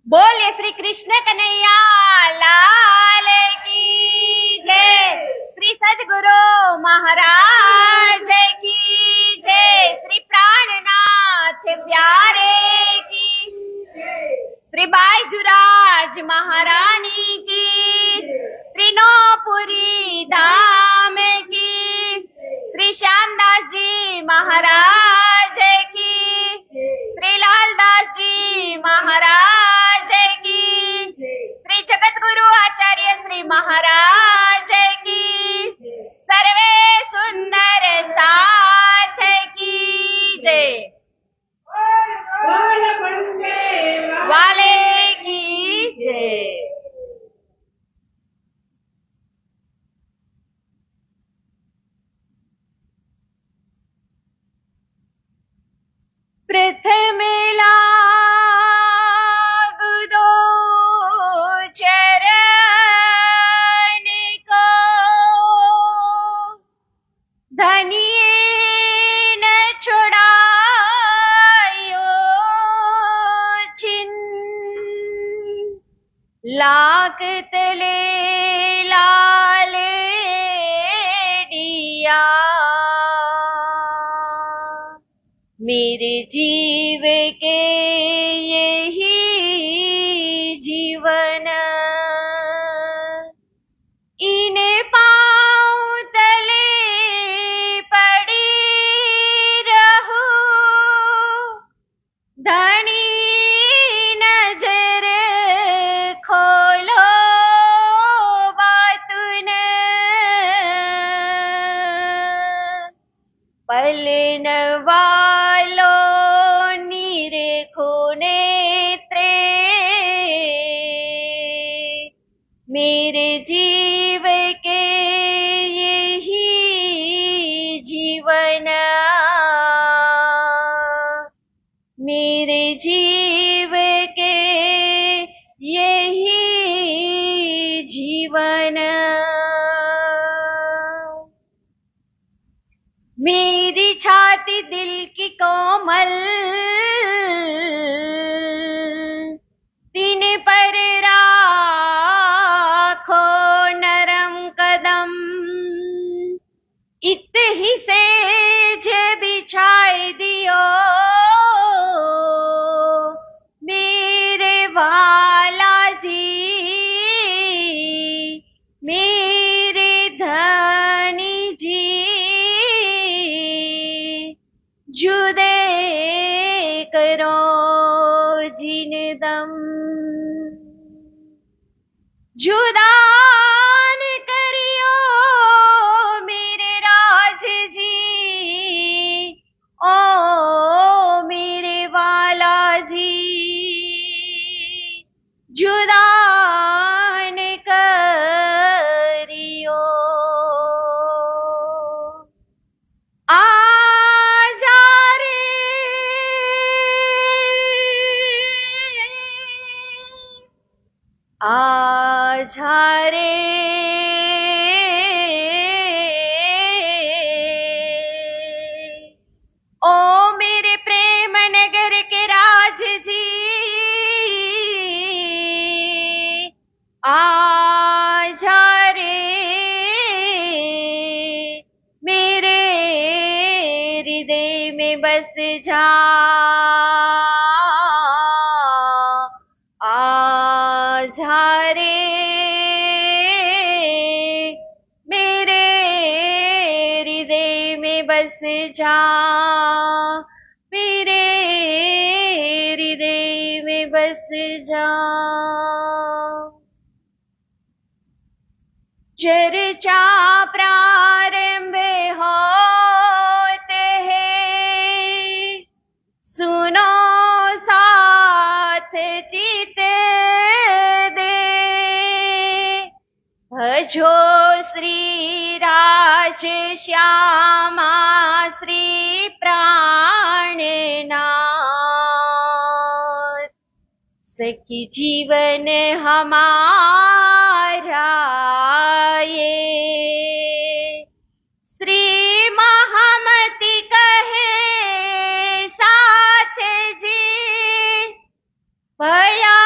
बोले श्री कृष्ण कन्हैया लाल की जय। श्री सद्गुरु महाराज की जय। श्री प्राणनाथ प्यारे की, श्री बाईजुराज महारानी की, त्रिनोपुरी धाम की, श्री श्यामदास जी महाराज की, श्री लालदास जी महाराज की, श्री जगतगुरु आचार्य श्री महाराज की, सर्वे सुंदर साथ की जय। वाले की जय। प्रथम लागू दो चरण को, धनिये न छुड़ायो छिन, लाख तले लाल दिया, मेरे जीव के यही जीवन, इन्हें पाँव तले पड़ी रहूं, धनी नजर खोलो बातुन, पलन वालो निरेखो नेत्रे, मेरे जीव के यही जीवन, मेरे जीव के यही जीवन, मेरी छाती दिल की कोमल, तीन पर राखो नरम कदम, इत ही सेज बिछाए दियो, मेरे वाला जी, मेरे धनी जी, जुदे करो जिन दम, जुदा न करियो मेरे राज जी, ओ मेरे वाला जी, जुदा न करियो। आजा रे ओ मेरे प्रेम नगर के राज जी, आजा रे मेरे हृदय में बस जा, आजा रे मेरे हृदय में बस जा, मेरे हृदय में बस जा। चर्चा प्रारंभ होते हैं, सुनो साथ चित दे, भजो श्री राज श्यामा श्री प्राणनाथ, सखी जीवन हमारा ये, श्री महामति कहे साथ जी, भया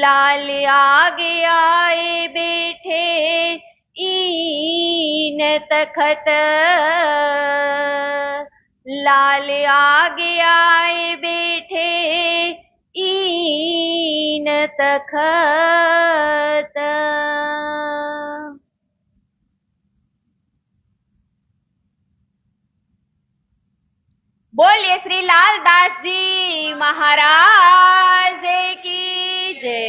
लाल आगे आए बैठे ईन तखत, लाल आगे आए बैठे ईन तखत। बोलिए श्री लालदास जी महाराज की जय।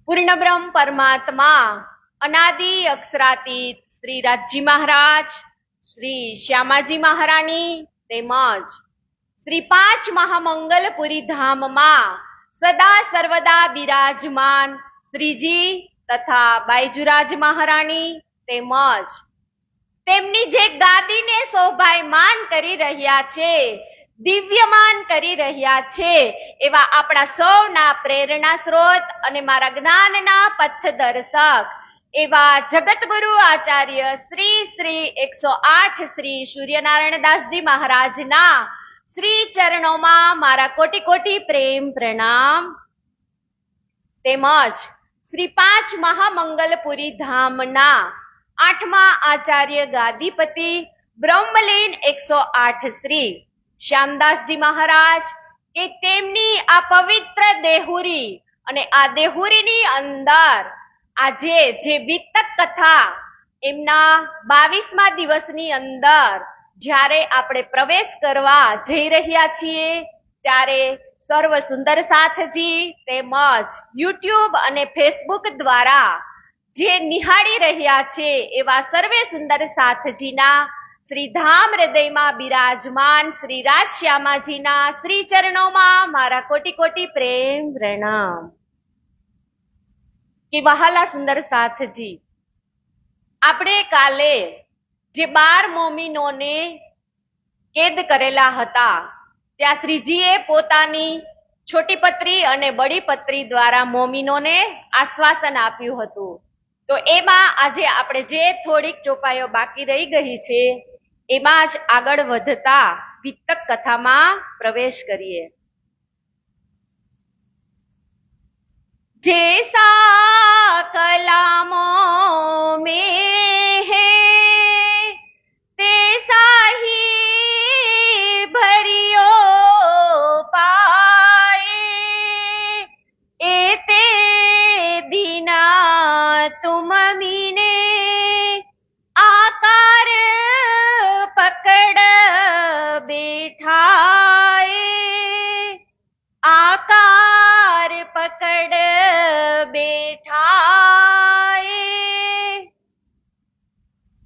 पूर्ण ब्रह्म परमात्मा अनादि अक्षरातीत श्री राजजी महाराज, श्री श्यामाजी महारानी તેમજ શ્રી પાંચ મહામંગલપુરી ધામમાં સદા સર્વદા બિરાજમાન શ્રીજી તથા બાઈજુરાજ મહારાણી તેમજ તેમની જે ગાદીને શોભાયમાન કરી રહ્યા છે, દિવ્યમાન કરી રહ્યા છે, એવા આપણા સૌના પ્રેરણા સ્ત્રોત અને મારા જ્ઞાનના પથદર્શક એવા જગતગુરુ આચાર્ય શ્રી શ્રી 108 શ્રી સૂર્યનારાયણદાસજી મહારાજના શ્રી ચરણોમાં મારા કોટી કોટી પ્રેમ પ્રણામ તેમજ શ્રી પાંચ મહામંગલપુરી ધામના 8મા આચાર્ય ગાદીપતિ બ્રહ્મલીન 108 શ્રી શ્યામદાસજી મહારાજ કે તેમની આ પવિત્ર દેહુરી અને આ દેહુરીની અંદર આજે જે વિતક કથા એમના 22મા દિવસની અંદર જ્યારે આપણે પ્રવેશ કરવા જઈ રહ્યા છીએ ત્યારે સર્વ સુંદર સાથજી તેમજ યુટ્યુબ અને ફેસબુક દ્વારા જે નિહાળી રહ્યા છે એવા સર્વે સુંદર સાથજીના શ્રી ધામ હૃદયમાં બિરાજમાન શ્રી રાજશ્યામાજીના શ્રી ચરણોમાં મારા કોટી કોટી પ્રેમ પ્રણામ। કે વહાલા સુંદર સાથજી, આપણે કાલે જે 12 મોમીનોને કેદ કરેલા હતા ત્યાં શ્રીજીએ પોતાની છોટી પત્રી અને બડી પત્રી દ્વારા મોમીનોને આશ્વાસન આપ્યું હતું। તો એમાં આજે આપણે જે થોડીક ચોપાઈઓ બાકી રહી ગઈ છે એમાં જ આગળ વધતા વિતક કથામાં પ્રવેશ કરીએ। जैसा कलामों में है तैसा ही भरियो पाए, एते दीना तुम मीने आकार पकड़ बैठाए, आकार पकड़ बैठाए।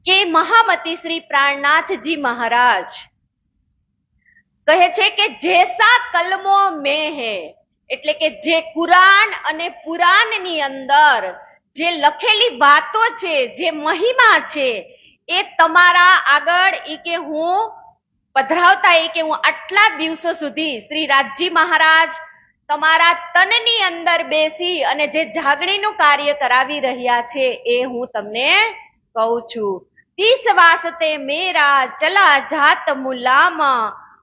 के महामती श्री प्राणनाथ जी महाराज કહે છે કે જેસા કલમો મેં હે એટલે કે જે કુરાન અને પુરાણની અંદર જે લખેલી વાતો છે, જે મહિમા છે એ તમારા આગળ ઈ કે હું પધરાવતા ઈ કે હું આટલા દિવસો સુધી શ્રી રાજજી મહારાજ તમારા તનની અંદર બેસી અને જે જાગણીનું કાર્ય કરાવી રહ્યા છે એ હું તમને કહું છું। 30 વાસ્તે મેરા ચલા જાત મુલામ,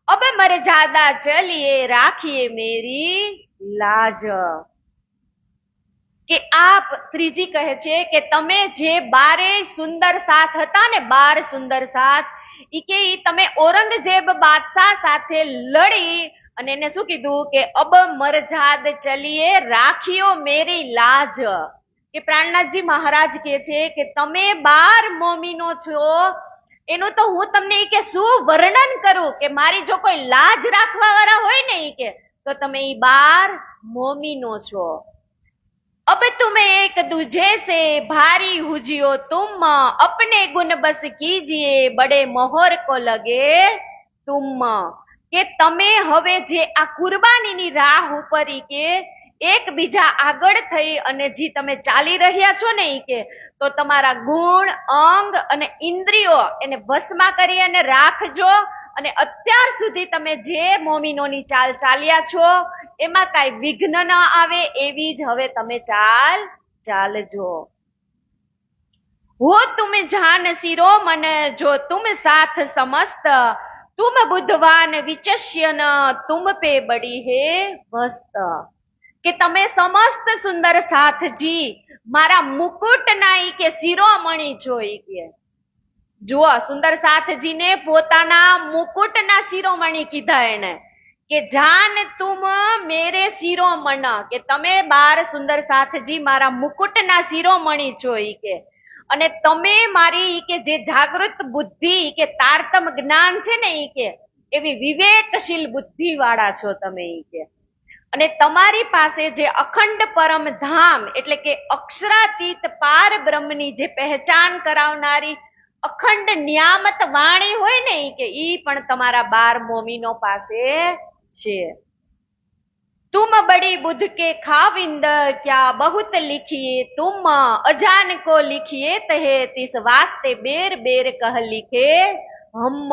अब मर्यादा चलिए राखिए मेरी लाज। કે આપ ત્રીજી કહે છે કે તમે જે 12 સુંદર સાથ હતા ને 12 સુંદર સાથ ઈ કે ઈ તમે ઔરંગઝેબ બાદશાહ સાથે લડી અને એને શું કીધું કે અબ મરજાદ ચલીએ રાખ્યો મેરી લાજ। કે પ્રાણનાથજી મહારાજ કહે છે કે તમે 12 મોમીનો છો એનું તો હું તમને ઈ કે શું વર્ણન કરું કે મારી જો કોઈ લાજ રાખવા વાળા હોય ને ઈ કે તો તમે ઈ 12 મોમીનો છો। अब तुम्हें एक दूजे से भारी हुजियो तुम, अपने गुण बस कीजिए बड़े मोहर को लगे तुम। કે તમે હવે જે આ કુરબાનીની રાહ ઉપર ઈ કે એકબીજા આગળ થઈ અને જે તમે ચાલી રહ્યા છો ને ઈ કે તો તમારા ગુણ અંગ અને ઇન્દ્રિયો એને વશમાં કરી અને રાખજો અને અત્યાર સુધી તમે જે મોમીનોની ચાલ ચાલ્યા છો એમાં કાંઈ વિઘ્ન ન આવે એવી જ હવે તમે ચાલ ચાલજો। हो तुम जान सिरो मन जो तुम साथ समस्त, तुम बुद्धवान विचस्यन तुम पे बड़ी है वस्त. કે તમે સમસ્ત સુંદર સાથજી મારા મુકુટના ઈ કે શિરોમણી છો ઈ કે. જુઓ, સુંદર સાથજીને પોતાના મુકુટના શિરોમણી કીધા એને કે જાન તુમ મેરે શિરોમણ, કે તમે 12 સુંદર સાથજી મારા મુકુટના શિરોમણી છો ઈ કે. અને તમે મારી ઈ કે જે જાગૃત બુદ્ધિ કે તારતમ જ્ઞાન છે ને ઈ કે એવી વિવેકશીલ બુદ્ધિ વાળા છો તમે ઈ કે. અને તમારી પાસે જે અખંડ પરમ ધામ એટલે કે અક્ષરાતીત પાર બ્રહ્મની જે પહેચાન કરાવનારી અખંડ નિયામત વાણી હોય ને ઈ કે ઈ પણ તમારા 12 મોમીનો પાસે છે. तुम बड़ी बुद्ध के खाविंद क्या बहुत लिखिए तुम अजान को लिखिए तहे तिस वास्ते बेर बेर कह लिखे हम,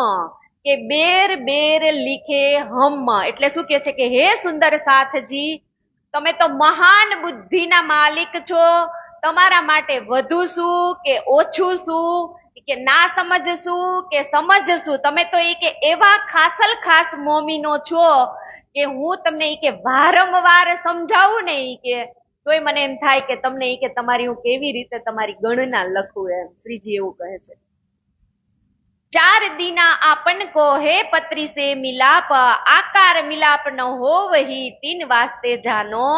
કે બેર બેર લીખે હમ. એટલે શું કે છે કે હે સુંદર સાથજી, તમે તો મહાન બુદ્ધિના માલિક છો. તમારા માટે વધુ શું કે ઓછું શું, કે ના સમજ શું કે સમજ શું, તમે તો ઈ કે એવા ખાસલ ખાસ મોમીનો છો કે હું તમને ઈ કે વારંવાર સમજાવું ને ઈ કે તોય મને એમ થાય કે તમને ઈ કે તમારી હું કેવી રીતે તમારી ગણના લખું એમ. શ્રીજી એવું કહે છે. 4 दीना आपन को है पत्री से मिलाप, आकार मिलाप न हो वही 3 वास्ते जानो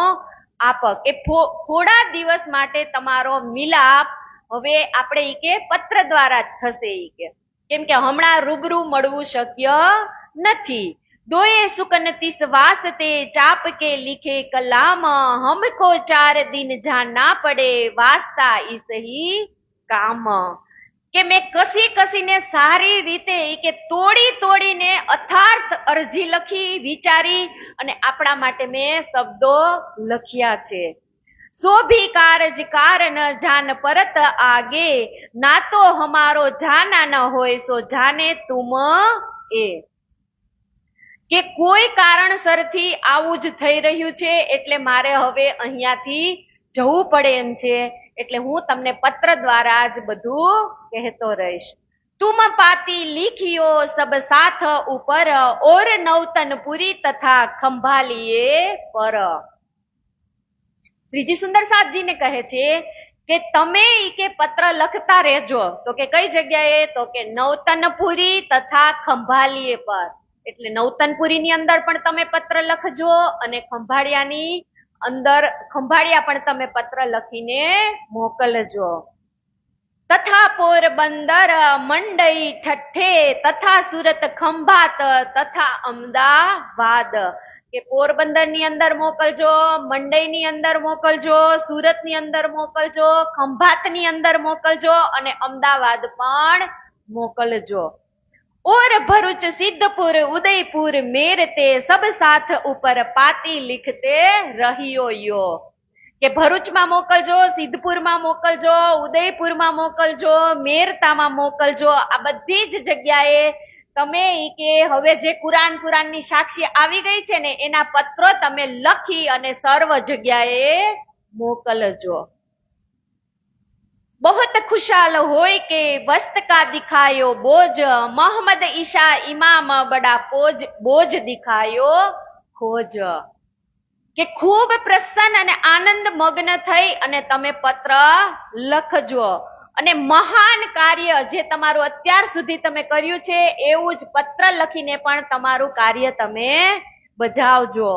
आप. કે થોડા દિવસ માટે તમારો મિલાપ હવે આપણે ઈ કે પત્ર દ્વારા જ થશે ઈ કે, કેમ કે હમણાં રૂબરૂ મળવું શક્ય નથી. दोए सुकन तिस वास्ते चाप के लिखे कलाम, हमको 4 दिन जाना पड़े वास्ता इस ही काम. કે મેં કસી કસીને સારી રીતે કે તોડી તોડીને અથાર્થ અરજી લખી વિચારી અને આપણા માટે મેં શબ્દો લખ્યા છે. સો ભી કારજ કારણ જાન પરત આગે, ના તો હમારો જાના ન હોય સો જાને તુમ એ. કે કોઈ કારણસરથી આવું જ થઈ રહ્યું છે એટલે મારે હવે અહીંયાથી જવું પડે એમ છે, એટલે હું તમને પત્ર દ્વારા જ બધું કહેતો રહીશ. તુમ પાતી લીખિયો સબ સાથ ઉપર, ઓર નવતન પુરી તથા ખંભાલીએ પર. શ્રીજી સુંદર સાથજીને કહે છે કે તમે ઈ કે પત્ર લખતા રહેજો. તો કે કઈ જગ્યાએ, તો કે નવતનપુરી તથા ખંભાલીએ પર. એટલે નવતનપુરીની અંદર પણ તમે પત્ર લખજો અને ખંભાળિયાની અંદર ખંભાળિયા પણ તમે પત્ર લખીને મોકલજો. તથા પોરબંદર મંડઈ ઠઠ્ઠે તથા સુરત ખંભાત તથા અમદાવાદ. કે પોરબંદર ની અંદર મોકલજો, મંડઈ ની અંદર મોકલજો, સુરત ની અંદર મોકલજો, ખંભાત ની અંદર મોકલજો અને અમદાવાદ પણ મોકલજો. और भरूच सिद्धपुर उदयपुर मेरते सब साथ ઉપર પાતી लिखते रहियो यो. કે ભરૂચમાં મોકલજો, સિદ્ધપુરમાં મોકલજો, ઉદયપુરમાં મોકલજો, મેરતામાં મોકલજો. આ બધી જ જગ્યાએ તમે ઈ કે હવે જે પુરાણની સાક્ષી આવી ગઈ છે ને એના પત્રો તમે લખી અને સર્વ જગ્યાએ મોકલજો. बहुत खुशाल होय के वस्त का दिखायो बोझ, मोहम्मद ईशा इमाम बड़ा बोझ दिखायो खोज. કે ખૂબ પ્રસન્ન અને આનંદ મગ્ન થઈ અને તમે પત્ર લખજો અને મહાન કાર્ય જે તમારું અત્યાર સુધી તમે કર્યું છે એવું જ પત્ર લખીને પણ તમારું કાર્ય તમે બજાવજો.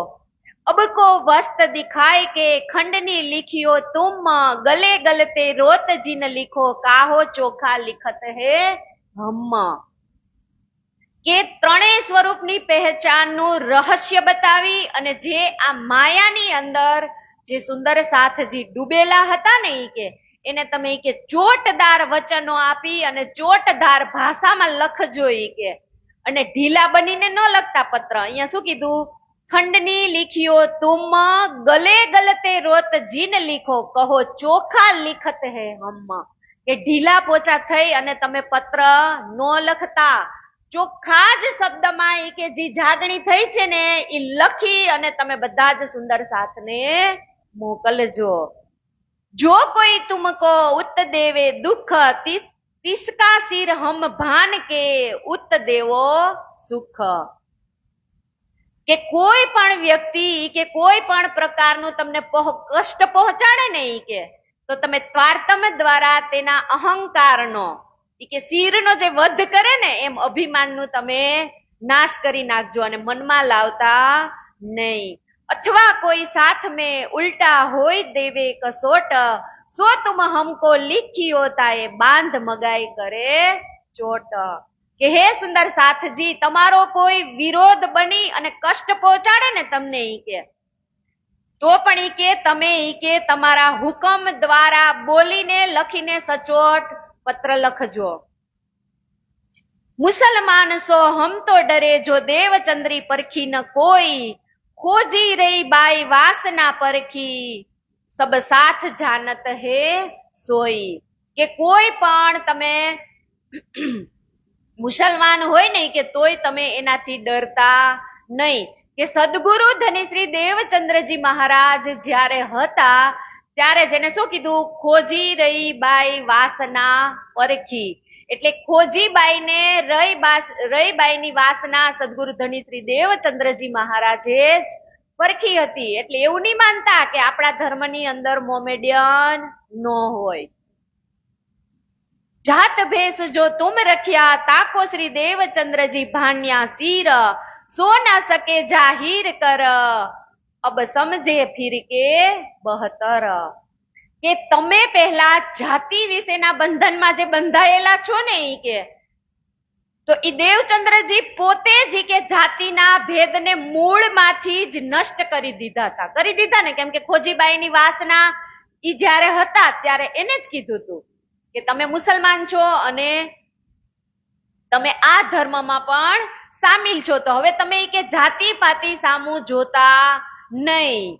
अब को वस्त दिखाए के खंडनी लिखियो तुम, गले गलते रोत जिन लिखो काहो चोखा लिखत है हम. કે ત્રણેય સ્વરૂપની પહેચાનનું રહસ્ય બતાવી અને જે આ માયાની અંદર જે સુંદર સાથજી ડૂબેલા હતા ને ઈ કે એને તમે ઈ કે ચોટદાર વચનો આપી અને ચોટદાર ભાષામાં લખજો ઈ કે, અને ઢીલા બનીને ન લખતા પત્ર. અહીંયા શું કીધું? ખંડની લીખિયો તુમ, ગલે ગલતે રોત જીન લીખો કહો ચોખા લિખત હે હમ. કે ઢીલા પોચા થઈ અને તમે પત્ર ન લખતા, ચોખ્ખા જ શબ્દમાં ઈ કે જે જાગણી થઈ છે ને એ લખી અને તમે બધા જ સુંદર સાથને મોકલજો. જો કોઈ તુમકો ઉત્ત દેવે દુઃખ तिसका सिर हम भान के उत देवो सुख. કે કોઈ પણ વ્યક્તિ કે કોઈ પણ પ્રકારનું તમને કષ્ટ પહોંચાડે ને કે તો તમે ત્વાર્તમ દ્વારા તેના અહંકારનો કે શિરનો જે વધ કરે ને એમ અભિમાનનું તમે નાશ કરી નાખજો અને મનમાં લાવતા નહીં. અથવા કોઈ સાથ મેં ઉલ્ટા હોય દેવે કસોટ સો તુમ હમકો લીખી હોતા એ બાંધ મગાઈ કરે ચોટ. કે હે સુંદર સાથજી, તમારો કોઈ વિરોધ બની અને કષ્ટ પહોંચાડે ને તમને ઈ કે તો પણ ઈ કે તમે ઈ કે તમારા હુકમ દ્વારા બોલીને લખીને સચોટ પત્ર લખજો. મુસલમાન સો હમ તો ડરે જો દેવચંદ્રી પરખી ન કોઈ खोजी रही बाई वासना परखी सब साथ जानत है सोई. કે કોઈ પણ તમે મુસલમાન હોય ને કે તોય તમે એનાથી ડરતા નહીં. કે સદગુરુ ધનશ્રી દેવચંદ્રજી મહારાજ જ્યારે હતા ત્યારે જેને શું કીધું? ખોજી રહી બાઈ વાસના પરખી. એટલે ખોજીબાઈ ને રઈબાઈ ની વાસના સદગુરુ ધનશ્રી દેવચંદ્રજી મહારાજે જ પરખી હતી. એટલે એવું નહીં માનતા કે આપણા ધર્મની અંદર મોમેડિયન નો હોય. જાત ભેસ જો તુમ રખ્યા તાકો શ્રી દેવચંદ્રજી ભાન્યા સિર સો ના સકે જાહીર કર અબ સમજે ફિર કે બહતર. કે તમે પહેલા જાતિ વિશેના બંધનમાં જે બંધાયેલા છો ને ઈ કે તો ઈ દેવચંદ્રજી પોતે જ કે જાતિના ભેદને મૂળમાંથી જ નષ્ટ કરી દીધા ને. કેમ કે ખોજીબાઈની વાસના ઈ જ્યારે હતા ત્યારે એને જ કીધું હતું કે તમે મુસલમાન છો અને તમે આ ધર્મમાં પણ સામેલ છો, તો હવે તમે ઈ કે જાતિ પાતિ સામું જોતા નહીં.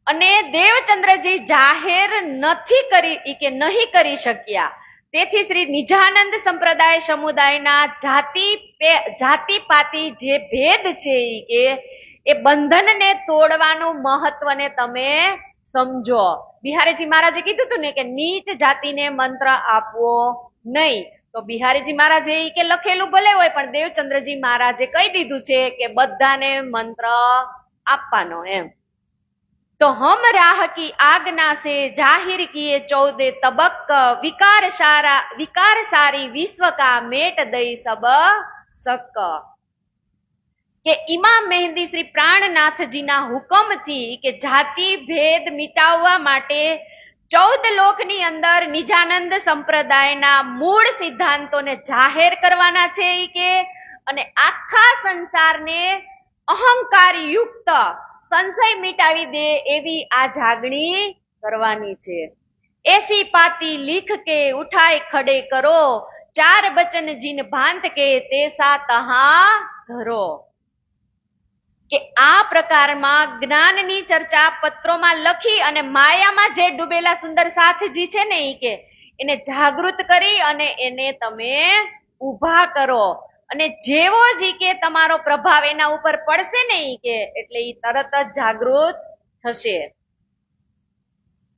અને દેવચંદ્રજી જાહેર નહીં કરી શક્યા. તેથી શ્રી નિજાનંદ સંપ્રદાય સમુદાયના જાતિપાતી જે ભેદ છે કે એ બંધનને તોડવાનું મહત્વને તમે સમજો. બિહારીજી મહારાજે કીધું હતું ને કે નીચ જાતિને મંત્ર આપવો નહીં. તો બિહારીજી મહારાજે કે લખેલું ભલે હોય પણ દેવચંદ્રજી મહારાજે કહી દીધું છે કે બધાને મંત્ર આપવાનો એમ. तो हम राह की आज्ञा से जाहिर किए 14 तबक विकार सारी विश्व का मेट दई सब सक. કે ઇમામ મહેંદી શ્રી પ્રાણનાથજીના હુકમથી કે જાતિ ભેદ મિટાવવા માટે 14 લોકની અંદર નિજાનંદ સંપ્રદાયના મૂળ સિદ્ધાંતોને જાહેર કરવાના છે કે અને આખા સંસારને અહંકાર યુક્ત સંશય મિટાવી દે એવી આ જાગણી કરવાની છે. એસી પાતી લીખ કે ઉઠાય ખડે કરો ચાર બચન જીન ભાંત કે તેસા તહા ધરો. કે આ પ્રકારમાં જ્ઞાનની ચર્ચા પત્રોમાં લખી અને માયામાં જે ડૂબેલા સુંદર સાથજી છે ને ઈ કે એને જાગૃત કરી અને એને તમે ઊભા કરો. અને જેવો જ કે તમારો પ્રભાવ એના ઉપર પડશે ને કે એટલે ઈ તરત જ જાગૃત થશે.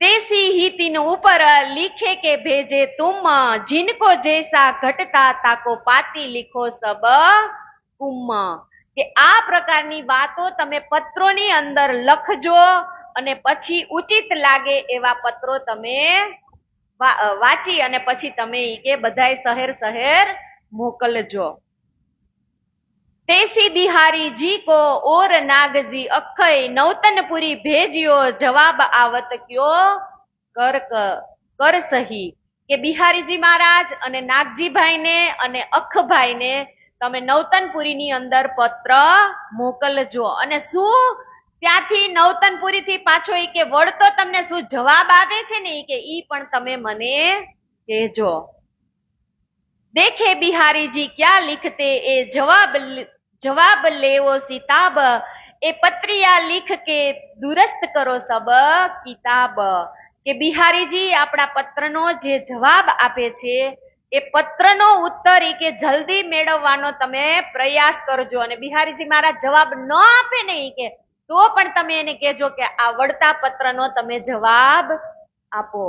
તેસી ही तीन ऊपर लिखे के भेजे तुम जिनको जैसा घटता ताको पाती लिखो सब कुम. કે આ પ્રકારની વાતો તમે પત્રોની અંદર લખજો અને પછી ઉચિત લાગે એવા પત્રો તમે વાંચી અને પછી તમે કે બધાય શહેર મોકલજો. तेसी बिहारी जी को और नागजी अखय नौतनपुरी भेजियो जवाब आवत क्यों कर सही. કે બિહારીજી મહારાજ અને નાગજીભાઈ ને અને અખભાઈ ને તમે નૌતનપુરી ની અંદર પત્ર મોકલજો. અને શું ત્યાંથી નૌતનપુરી થી પાછો ઈ કે વળતો તમને શું જવાબ આવે છે ને કે ઈ પણ તમે મને કહેજો. देखे बिहारी जी क्या लिखते ए जवाब लेवो सिताब ए पत्रिया लिख के दुरुस्त करो सब किताब. કે બિહારીજી આપણા પત્રનો જે જવાબ આપે છે એ પત્રનો ઉત્તર કે જલ્દી મેળવવાનો તમે પ્રયાસ કરજો. અને બિહારીજી મહારાજ જવાબ ન આપે ને કે તો પણ તમે એને કહેજો કે આ વળતા પત્રનો તમે જવાબ આપો.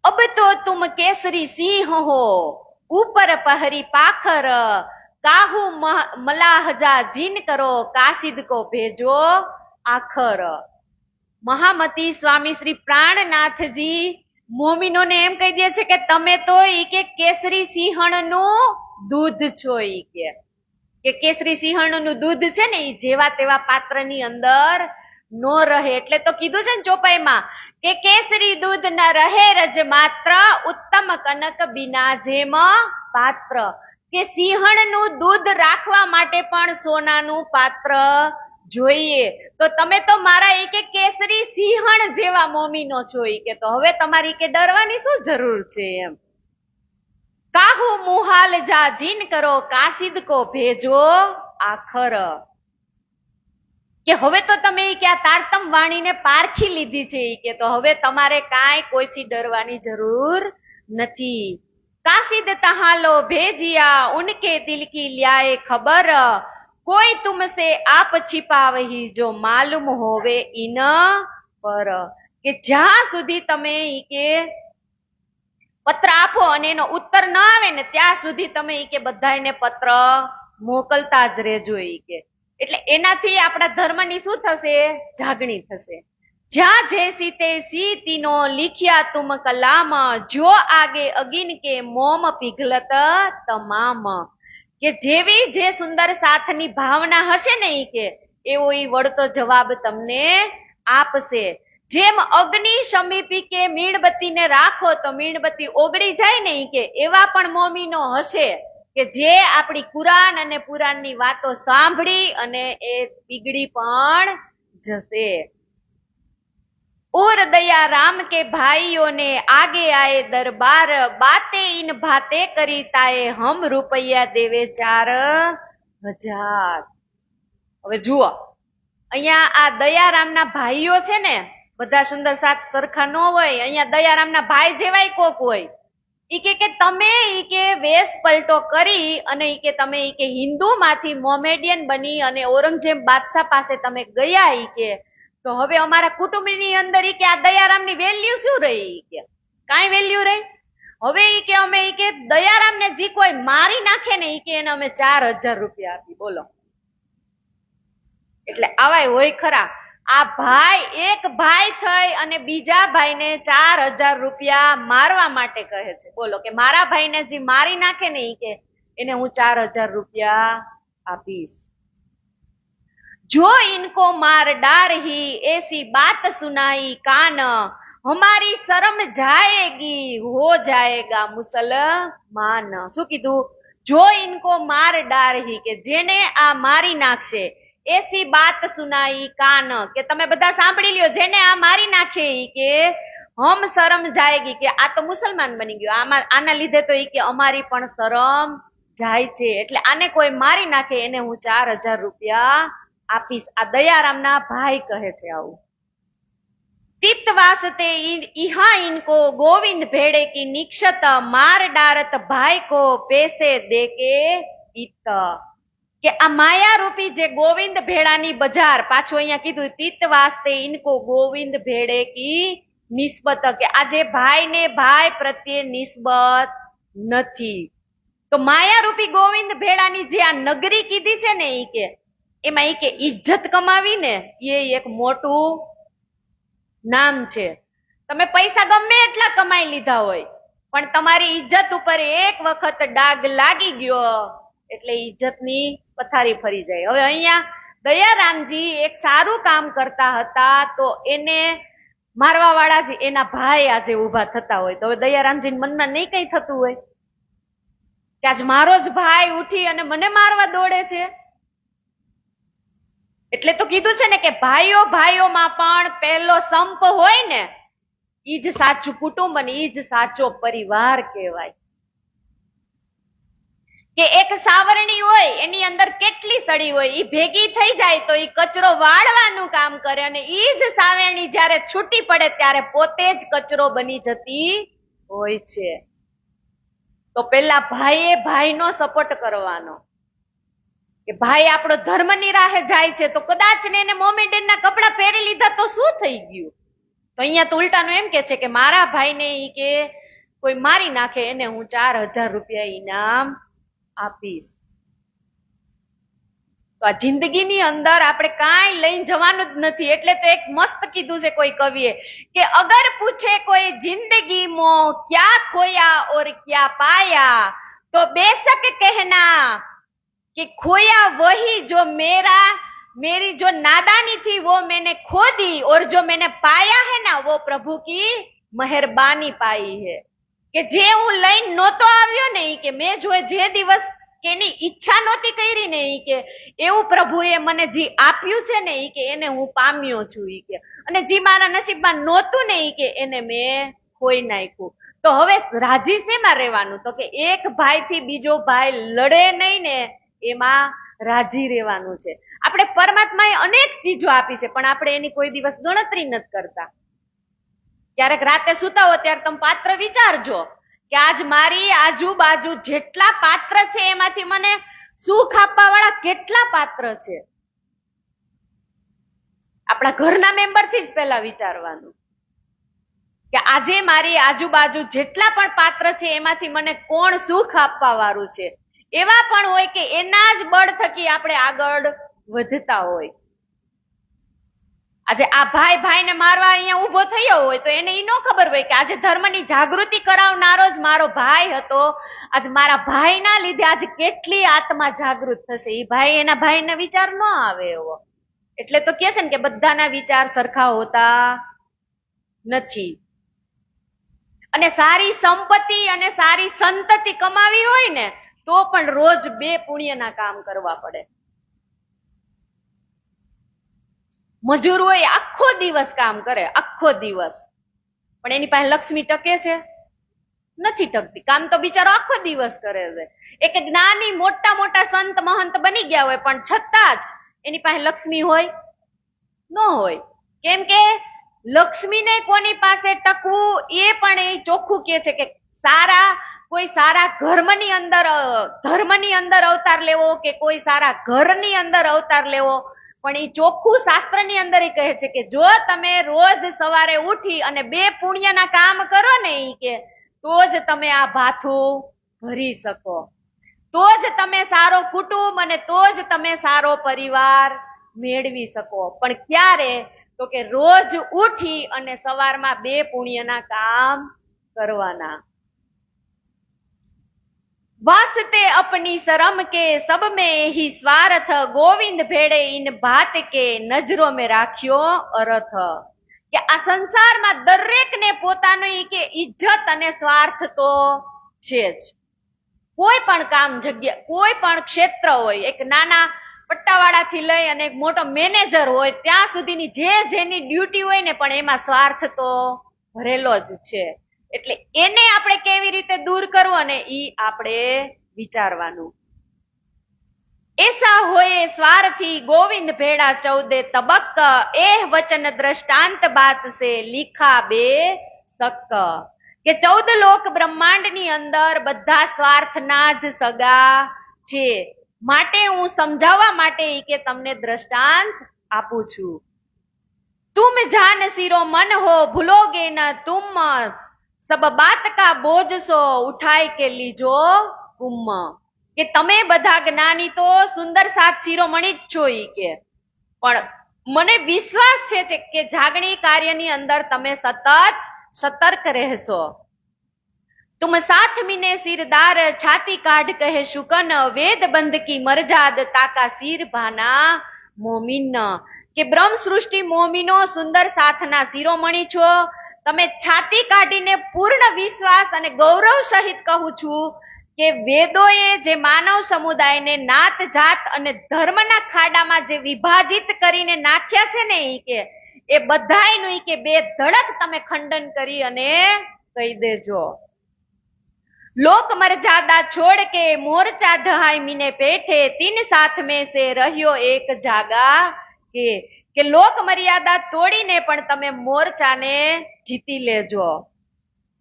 अब तो तुम केसरी सिंह हो ऊपर पहरी पाखर काहू मलाहजा जीन करो कासिद को भेजो आखर. મહામતી સ્વામી શ્રી પ્રાણનાથજી મોમીનોને એમ કહી દે છે કે તમે તો ઈ કે કેસરી સિંહણનું દૂધ છો. ઈ કે કેસરી સિંહણનું દૂધ છે ને ઈ જેવા તેવા પાત્રની અંદર નો રહે. એટલે તો કીધું છે ને ચોપાઈમાં કે કેસરી દૂધ ન રહે રજ માત્ર ઉત્તમ કનક બિના જેમ પાત્ર. કે સિંહણનું દૂધ રાખવા માટે પણ સોનાનું પાત્ર જોઈએ. તો તમે તો મારા એ કે કેસરી સિંહણ જેવા મોમીનો છો. ઈ કે તો હવે તમારી કે ડરવાની શું જરૂર છે એમ. કાહુ મુહાલ જા જીન કરો કાસિદ કો ભેજો આખર. કે હવે તો તમે કે આ તારતમ વાણીને પારખી લીધી છે. ઈ કે તો હવે તમારે કાંઈ કોઈથી ડરવાની જરૂર નથી. કાસિદ તહાલો ભેજિયા ઉનકે દિલ કી લ્યાએ ખબર કોઈ તુમસે આપ छिपावही જો માલુમ હોવે ઇન પર. કે જ્યાં સુધી તમે ઈ કે પત્ર આપો અને એનો ઉત્તર ન આવે ને ત્યાં સુધી તમે ઈ કે બધાને પત્ર મોકલતા જ રહેજો. ઈ કે એટલે એનાથી આપણા ધર્મની શું થશે? જાગણી થશે. જ્યાં જૈસી તૈસી તીનો લીખ્યા તુમ કલામ જો આગે અગિન કે મોમ પીઘલત તમામ. કે જેવી જે સુંદર સાથની ભાવના હશે ને ઈ કે એવો ઈ વળતો જવાબ તમને આપશે. જેમ અગ્નિ સમીપી કે મીણબત્તીને રાખો તો મીણબત્તી ઓગળી જાય ને ઈ કે એવા પણ મોમીનો હશે કે જે આપણી કુરાન અને પુરાણની વાતો સાંભળી અને એ પીગળી પણ જશે. और दया राम के भाइयों ने आगे आए दरबार बातें इन बातें करी ताए हम रुपया देवे 4000. હવે જુઓ અહીંયા આ દયારામના ભાઈઓ છે ને બધા સુંદર સાથ સરખા ન હોય. અહીંયા દયારામના ભાઈ જેવાય કોક હોય. ઈ કે તમે ઈ કે વેશ પલટો કરી અને ઈ કે તમે ઈ કે હિન્દુ માંથી મોમેડિયન બની અને ઔરંગઝેબ બાદશાહ પાસે તમે ગયા. ઈ કે તો હવે અમારા કુટુંબની અંદર ઈ કે આ દયારામની વેલ્યુ શું રહી? ઈ કે કાંઈ વેલ્યુ રહી? હવે ઈ કે અમે ઈ કે દયારામને જે કોઈ મારી નાખે ને ઈ કે એને અમે 4000 રૂપિયા આપી. બોલો, એટલે આવાય હોય ખરા. આ ભાઈ એક ભાઈ થઈ અને બીજા ભાઈને 4000 રૂપિયા મારવા માટે કહે છે. બોલો, કે મારા ભાઈને જે મારી નાખે ને ઈ કે એને હું 4000 રૂપિયા આપીશ. जो इनको मार डार ही ऐसी बात सुनाई कान हमारी शर्म जाएगी हो जाएगा मुसलमान. શું કીધું? જો ઇનકો માર ડાર હી કે જેને આ મારી નાખશે એસી બાત સુનાઈ કાન કે તમે બધા સાંભળી લ્યો જેને આ મારી નાખે ઈ કે હમ શરમ જાયગી કે આ તો મુસલમાન બની ગયો. આના લીધે તો ઈ કે અમારી પણ શરમ જાય છે. એટલે આને કોઈ મારી નાખે એને હું 4000 રૂપિયા આપીશ. આ દયારામના ભાઈ કહે છે આવું. તિત વાસતે ઇહા ઇनको गोविंद भेड़े की निक्षत मार डारत भाई को पैसे दे के इत. કે આ માયા રૂપી જે ગોવિંદ ભેડાની બજાર, પાછું અહીંયા કીધું તિત વાસ્તે ઇनको गोविंद भेड़े की નિસ્બત, કે આ જે ભાઈ ને ભાઈ પ્રત્યે નિસ્બત નથી. તો માયા રૂપી ગોવિંદ ભેડાની જે આ નગરી કીધી છે ને ઈ કે એમાં ઈ કે ઇજ્જત કમાવી ને એ એક મોટું નામ છે. તમે પૈસા ગમે એટલા કમાઈ લીધા હોય પણ તમારી ઇજ્જત ઉપર એક વખત ડાઘ લાગી ગયો એટલે ઇજ્જતની પથારી ફરી જાય. હવે અહીંયા દયારામજી એક સારું કામ કરતા હતા તો એને મારવા વાળા જ એના ભાઈ આજે ઉભા થતા હોય તો હવે દયારામજી મનમાં નહીં કઈ થતું હોય કે આજ મારો જ ભાઈ ઉઠી અને મને મારવા દોડે છે. એટલે તો કીધું છે ને કે ભાઈઓ ભાઈઓમાં પણ પહેલો સંપ હોય ને ઈ જ સાચું કુટુંબ અને ઈ જ સાચો પરિવાર કહેવાય. કે એક સાવરણી હોય એની અંદર કેટલી સળી હોય ઈ ભેગી થઈ જાય તો ઈ કચરો વાળવાનું કામ કરે અને ઈ જ સાવરણી જ્યારે છૂટી પડે ત્યારે પોતે જ કચરો બની જતી હોય છે. તો પેલા ભાઈએ ભાઈનો સપોર્ટ કરવાનો કે ભાઈ આપણો ધર્મની રાહે જાય છે તો કદાચ ને એને મોમેડનના કપડા પહેરી લીધા તો શું થઈ ગયું? તો અહીંયા તો ઉલટાનું એમ કે છે કે મારા ભાઈને ઈ કે કોઈ મારી નાખે એને હું 4,000 રૂપિયા ઇનામ આપીશ. તો આ જિંદગીની અંદર આપણે કાંઈ લઈને જવાનું જ નથી. એટલે તો એક મસ્ત કીધું છે કોઈ કવિએ કે અગર પૂછે કોઈ જિંદગી મો ક્યા ખોયા ઓર ક્યા પાયા તો બેશક કહેના कि खोया वही जो मेरी जो नादानी थी वो मैंने खो दी और जो मैंने पाया है ना वो प्रभु की મહેરબાની પાઈ है. કે જે હું લઈને નહોતો આવ્યો ને કે મેં જો જે દિવસ એની ઈચ્છા નહોતી કરી ને કે એવું પ્રભુએ મને જે આપ્યું છે ને કે એને હું પામ્યો છું કે, અને જે મારા નસીબમાં નહોતું ને કે એને મેં ખોઈ નાખ્યું. તો હવે રાજી શેમાં રહેવાનું? તો કે એક ભાઈ થી બીજો ભાઈ લડે નહીં ને એમાં રાજી રહેવાનું છે. આપણે પરમાત્માએ અનેક ચીજો આપી છે પણ આપણે એની કોઈ દિવસ ગણતરી નથી કરતા. ક્યારેક રાતે સુતા હો ત્યારે તમે પાત્ર વિચારજો કે આજ મારી આજુબાજુ જેટલા પાત્ર છે એમાંથી મને સુખ આપવા વાળા કેટલા પાત્ર છે. આપણા ઘરના મેમ્બર થી જ પહેલા વિચારવાનું કે આજે મારી આજુબાજુ જેટલા પણ પાત્ર છે એમાંથી મને કોણ સુખ આપવા વાળું છે. એવા પણ હોય કે એના જ બળ થકી આપણે આગળ વધતા હોય. આજે આ ભાઈને મારવા અહીંયા ઉભો થયો હોય તો એને ઈ ન ખબર હોય કે આજે ધર્મની જાગૃતિ કરાવનારો જ મારો ભાઈ હતો. આજ મારા ભાઈના લીધે આજે કેટલી આત્મા જાગૃત થશે. ઈ ભાઈ એના ભાઈને વિચાર ન આવે એવો. એટલે તો કે છે ને કે બધાના વિચાર સરખા હોતા નથી. અને સારી સંપત્તિ અને સારી સંતતિ કમાવી હોય ને તો પણ રોજ 2 પુણ્યના કામ કરવા પડે. મજૂર હોય આખો દિવસ કામ કરે, આખો દિવસ, પણ એની પાસે લક્ષ્મી ટકે છે? નથી ટકતી. કામ તો બિચારો આખો દિવસ કરે છે. એક જ્ઞાની મોટા મોટા સંત મહંત બની ગયા હોય પણ છતાં જ એની પાસે લક્ષ્મી હોય ન હોય. કેમ કે લક્ષ્મીને કોની પાસે ટકવું એ પણ એ ચોખ્ખું કે છે કે કોઈ સારા ધર્મની અંદર અવતાર લેવો કે કોઈ સારા ઘરની અંદર અવતાર લેવો. પણ એ ચોખ્ખું શાસ્ત્રની અંદર કહે છે કે જો તમે રોજ સવારે ઉઠી અને 2 પુણ્યના કામ કરો ને કે તો જ તમે આ ભાથું ભરી શકો, તો જ તમે સારો કુટુંબ અને તો જ તમે સારો પરિવાર મેળવી શકો. પણ ક્યારે? તો કે રોજ ઉઠી અને સવારમાં 2 પુણ્યના કામ કરવાના. वास्ते अपनी शर्म के सब में ही स्वार्थ गोविंद भेड़े इन बात के नजरों में राख्यो अर्थ. કે આ સંસારમાં દરેકને પોતાની કે ઇજ્જત અને સ્વાર્થ તો છે જ. કોઈ પણ કામ જગ્યા, કોઈ પણ ક્ષેત્ર હોય, એક નાના પટ્ટાવાળા થી લઈ અને એક મોટો મેનેજર હોય ત્યાં સુધીની જેની ડ્યુટી હોય ને પણ એમાં સ્વાર્થ તો ભરેલો જ છે. એટલે એને આપણે કેવી રીતે દૂર કરવો ને ઈ આપણે વિચારવાનું. એસા હોય સ્વાર્થી ગોવિંદ ભેડા 14 તબક એહ વચન દ્રષ્ટાંત બાત સે લીખા બે સક. કે 14 લોક બ્રહ્માંડની અંદર બધા સ્વાર્થના જ સગા છે. માટે હું સમજાવવા માટે કે તમને દ્રષ્ટાંત આપું છું. तुम जान सिरो मन हो भूलोगे न तुम सब बात का बोझ सो उठाई के लीजो कुम. કે તમે બધા જ્ઞાની તો સુંદર સાત શિરોમણી જ છો કે, પણ મને વિશ્વાસ છે કે જાગણી કાર્યની અંદર તમે સતત સતર્ક રહેશો. तुम साथ मीने सिरदार छाती काढ़ कहे शुकन वेद बंध की मरजाद ताका सिर भाना मोमिन. કે બ્રહ્મ સૃષ્ટિ મોમીનો સુંદર સાથના શિરોમણી છો. તમે છાતી કાઢીને પૂર્ણ વિશ્વાસ અને ગૌરવ સહિત કહું છું કે વેદોએ જે માનવ સમુદાયને નાત જાત અને ધર્મના ખાડામાં જે વિભાજિત કરીને નાખ્યા છે ને કે એ બધાયનું કે 2 ધડક તમે ખંડન કરી અને કહી દેજો. लोक मर्यादा छोड़ के मोर्चा ढहाई मीने पेठे 3 साथ में से રહ્યો એક જાગા. કે લોક મર્યાદા તોડીને પણ તમે મોરચાને જીતી લેજો.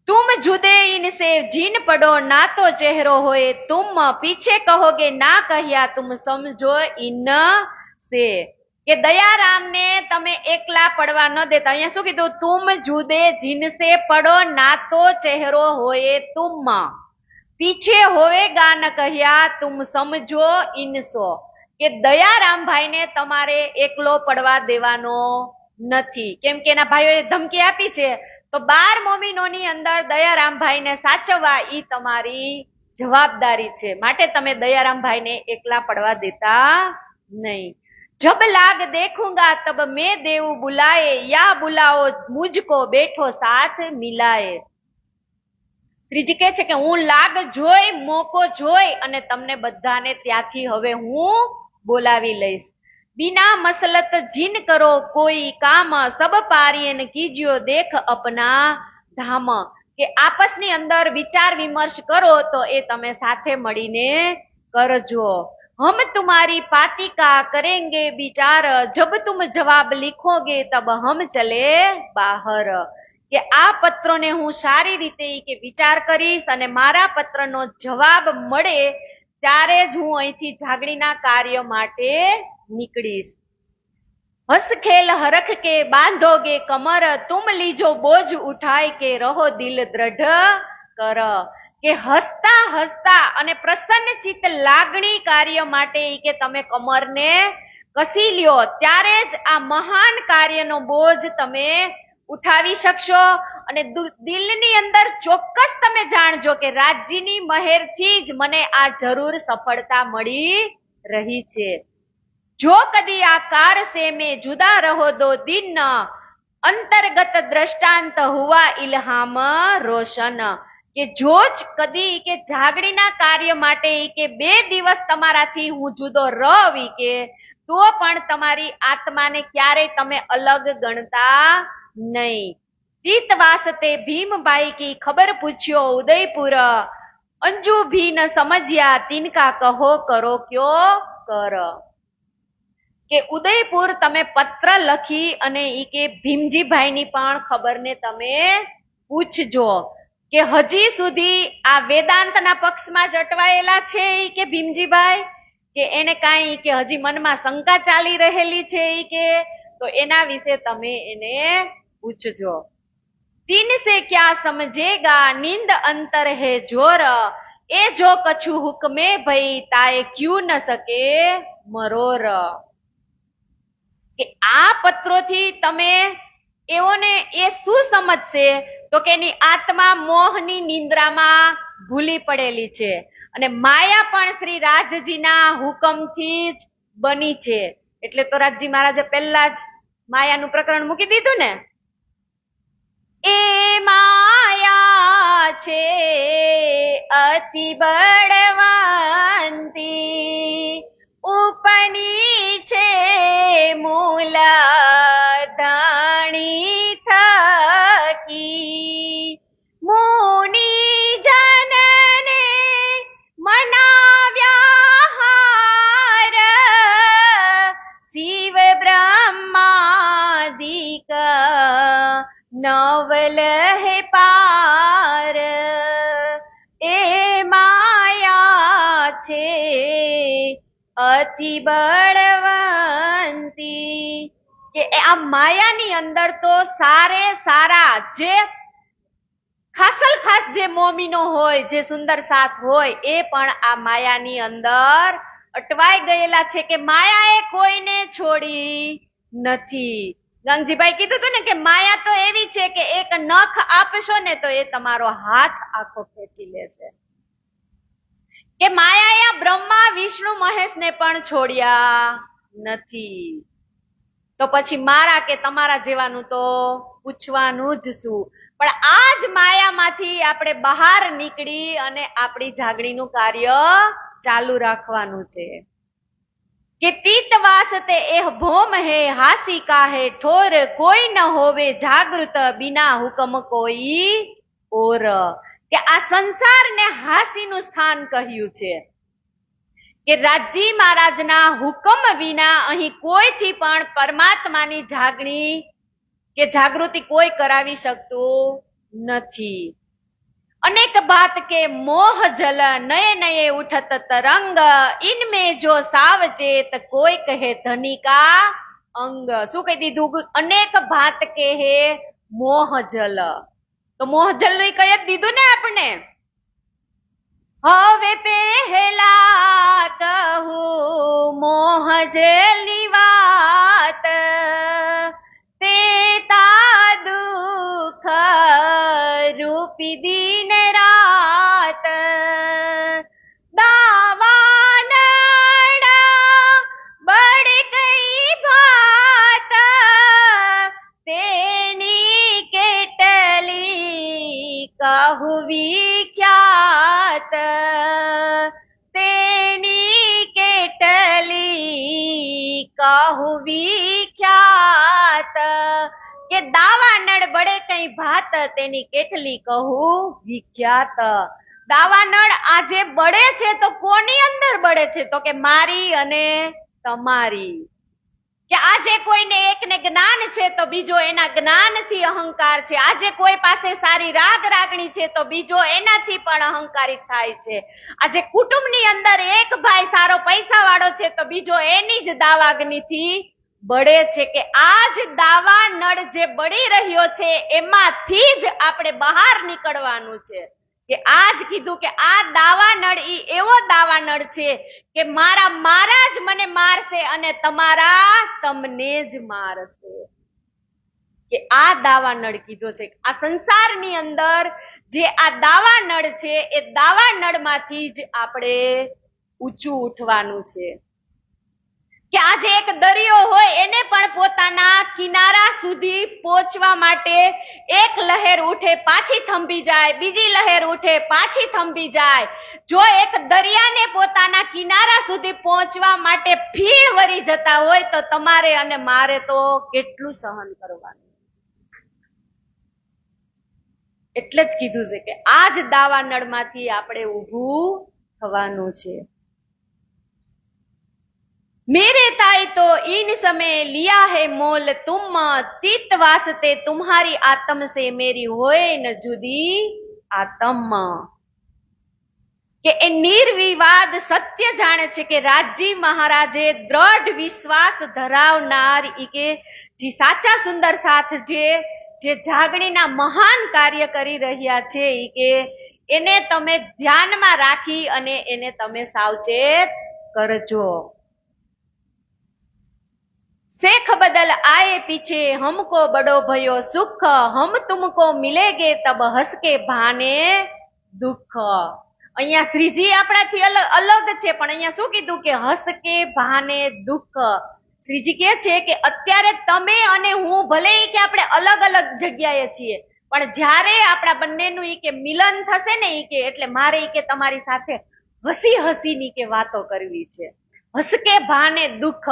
तुम जुदे इनसे जीन पड़ो ना तो चेहरो होए तुम पीछे कहोगे ना कहिया तुम समझो इन से. કે દયારામને તમે એકલા પડવા ન દેતા. અહીંયા શું કીધું? તુમ જુદે જીનસે પડો ના તો ચહેરો હોએ તુમ, પીછે હોવેગા ન કહ્યા તુમ સમજો ઇનસો. કે દયારામભાઈ ને તમારે એકલો પડવા દેવાનો નથી. કેમ કે એના ભાઈઓએ ધમકી આપી છે, તો 12 મોમીનોની અંદર દયારામભાઈ ને સાચવવા ઈ તમારી જવાબદારી છે. માટે તમે દયારામભાઈ ને એકલા પડવા દેતા નહીં. જબ લાગ દેખુંગા તબ મેં દેવું બુલાએ, યા બુલાઓ મુझको બેઠો સાથ મિલાએ. શ્રીજી કહે છે કે હું લાગ જોઈ, મોકો જોઈ અને તમને બધાને ત્યાંથી હવે હું બોલાવી લઈશ. बिना मसलत जिन करो कोई काम, सब पारियन कीजियो देख अपना धाम. કે આપસની અંદર વિચાર વિમર્શ કરો તો એ તમે સાથે મળીને કરજો. हम तुम्हारी पाती का करेंगे विचार, जब तुम जवाब लिखोगे तब हम चले बाहर. કે આ પત્રોને હું સારી રીતે કે વિચાર કરીશ અને મારા પત્રનો જવાબ મળે ત્યારે જ હું અહીંથી જાગણીના કાર્ય માટે નીકળીશ. હસ ખેલ હરખ કે બાંધોગે કમર, તુમ લીજો બોજ ઉઠાય કે રહો દિલ દ્રઢ કર. કે હસતા હસતા અને પ્રસન્ન ચિત્ત લાગણી કાર્ય માટે કે તમે કમરને કસી લ્યો ત્યારે જ આ મહાન કાર્યનો બોજ તમે ઉઠાવી શકશો. અને દિલની અંદર ચોક્કસ તમે જાણજો કે રાજ્યની મહેરથી જ મને આ જરૂર સફળતા મળી રહી છે. જો કદી આ કાર સે મેં જુદા રહો દો દિન, અંતર્ગત દ્રષ્ટાંત હુઆ ઇલ્હામ રોશન. કે જો જ કદી કે જાગણીના કાર્ય માટે કે 2 દિવસ તમારાથી હું જુદો રહી કે તો પણ તમારી આત્માને ક્યારેય તમે અલગ ગણતા નહીં. તીત વાસતે ભીમભાઈ કી ખબર પૂછ્યો ઉદયપુર, અંજુ ભી ન સમજ્યા તિનકા કહો કરો ક્યો કર. કે ઉદયપુર તમે પત્ર લખી અને ઈ કે ભીમજીભાઈ ની પણ ખબરને તમે પૂછજો. કે હજી સુધી આ વેદાંતના પક્ષમાં જ અટવાયેલા છે ઈ કે ભીમજીભાઈ, કે એને કાંઈ કે હજી મનમાં શંકા ચાલી રહેલી છે ઈ કે, તો એના વિશે તમે એને પૂછજો. તીન સે ક્યા સમજેગા નીંદ અંતર હે જોર, એ જો કછુ હુકમે ભઈ તાએ ક્યુ ન શકે મરોર. કે આ પત્રોથી તમે એઓને એ શું સમજશે તો કે એની આત્મા મોહની નિંદ્રામાં ભૂલી પડેલી છે અને માયા પણ શ્રી રાજજીના હુકમથી જ બની છે. એટલે તો રાજજી મહારાજે પહેલા જ માયાનું પ્રકરણ મૂકી દીધું ને. એ માયા છે અતિ બળવંતી, ઉપની છે મૂલાધાણી થકી, મુનિ જનને મનાવ્યા હાર, શિવ બ્રહ્માદિક નવલહ પાર. એ માયા છે અતિ બળવંતી. કે આ માયાની અંદર તો સારે સારા જે ખાસલ ખાસ જે મોમીનો હોય, જે સુંદર સાથ હોય, એ પણ આ માયાની અંદર અટવાઈ ગયેલા છે. કે માયાએ કોઈને છોડી નથી. ગંગજીભાઈ કીધું હતું ને કે માયા તો એવી છે કે એક નખ આપશો ને તો એ તમારો હાથ આખો ખેંચી લેશે. કે માયાએ બ્રહ્મા વિષ્ણુ મહેશ ને પણ છોડ્યા નથી. તો પછી મારા કે તમારા જેવાનું તો પૂછવાનું જ શું. પણ આ જ માયામાંથી આપણે બહાર નીકળી અને આપણી જાગણીનું કાર્ય ચાલુ રાખવાનું છે. કે તીત વાસતે એહ ભોમ હે હાસી કા હે ઠોર, કોઈ ન હોવે જાગૃત બિના હુકમ કોઈ ઓર. કે આ સંસારને હાસીનું સ્થાન કહ્યું છે. કે રાજજી મહારાજના હુકમ વિના અહીં કોઈથી પણ પરમાત્માની જાગણી કે જાગૃતિ કોઈ કરાવી શકતું નથી. અનેક બાત કે મોહ જલ નયે નયે ઉઠત તરંગ, ઇનમે જો સાવચેત કોઈ કહે ધનિકા અંગ. શું કહી દીધું? અનેક ભાત કે હે મોહજલ. તો મોહજલ નું કહી જ દીધું ને આપણે. હવે પહેલા કહું મોહજલ ની વાત, તે તા દુઃખ રૂપી દિન રાત. દાવાનળ બળ કઈ ભાત, તેની કેટલી કહું વિખ્યાત. તેની કેટલી કહું વિખ્યાત. કે દાવાનળ બળે કઈ ભાત, તેની કેટલી કહું વિખ્યાત. દાવાનળ આજે બળે છે તો કોની અંદર બળે છે? તો કે મારી અને તમારી. કે આજે કોઈને એકને જ્ઞાન છે તો બીજો એના જ્ઞાનથી અહંકાર છે. આજે કોઈ પાસે સારી રાગ રાગણી છે તો બીજો એનાથી પણ અહંકારિત થાય છે. આજે કુટુંબની અંદર એક ભાઈ સારો પૈસા વાળો છે તો બીજો એની જ દાવાગ્નિથી બળે છે. કે આ જ દાવા નળ જે બળી રહ્યો છે એમાંથી જ આપણે બહાર નીકળવાનું છે. કે આજ કીધું કે આ દાવા નળ ઈ એવો દાવા નળ છે કે મારા જ મને મારશે અને તમારા તમને જ મારશે. કે આ દાવા નળ કીધો છે. આ સંસારની અંદર જે આ દાવા નળ છે એ દાવા નળમાંથી જ આપણે ઊંચું ઉઠવાનું છે. કે આજે એક દરિયો હોય એને પણ પોતાના કિનારા સુધી પહોંચવા માટે એક લહેર ઉઠે પાછી થંભી જાય, બીજી લહેર ઉઠે પાછી થંભી જાય. જો એક દરિયાને પોતાના કિનારા સુધી પહોંચવા માટે ફીણ વરી જતા હોય તો તમારે અને મારે તો કેટલું સહન કરવાનું. એટલે જ કીધું છે કે આ જ દાવા નળમાંથી આપણે ઊભું થવાનું છે. मेरे ताई तो इन समय लिया है मोल तुम, तीत वास्ते तुम्हारी आत्म से मेरी होए न जुदी आत्म. કે એ નિર્વિવાદ સત્ય જાણે છે કે રાજજી મહારાજે દ્રઢ વિશ્વાસ ધરાવનાર કે જે સાચા સુંદર સાથ જે જાગણીના મહાન કાર્ય કરી રહ્યા છે કે એને તમે ધ્યાનમાં રાખી અને એને તમે સાવચેત કરજો. शेख बदल आए पीछे हमको बड़ो भयो सुख, हम तुमको मिलेगे तब हंस के भाने दुख. અહીંયા શ્રીજી આપણાથી અલગ છે પણ અહીંયા શું કીધું કે હસ કે ભાને દુઃખ. શ્રીજી કહે છે કે અત્યારે તમે અને હું ભલે કે આપણે અલગ અલગ જગ્યાએ છીએ પણ જ્યારે આપણા બંનેનું ઈ કે મિલન થશે ને ઈ કે એટલે મારે ઈ કે તમારી સાથે હસી હસીની કે વાતો કરવી છે. હસ કે ભાને દુઃખ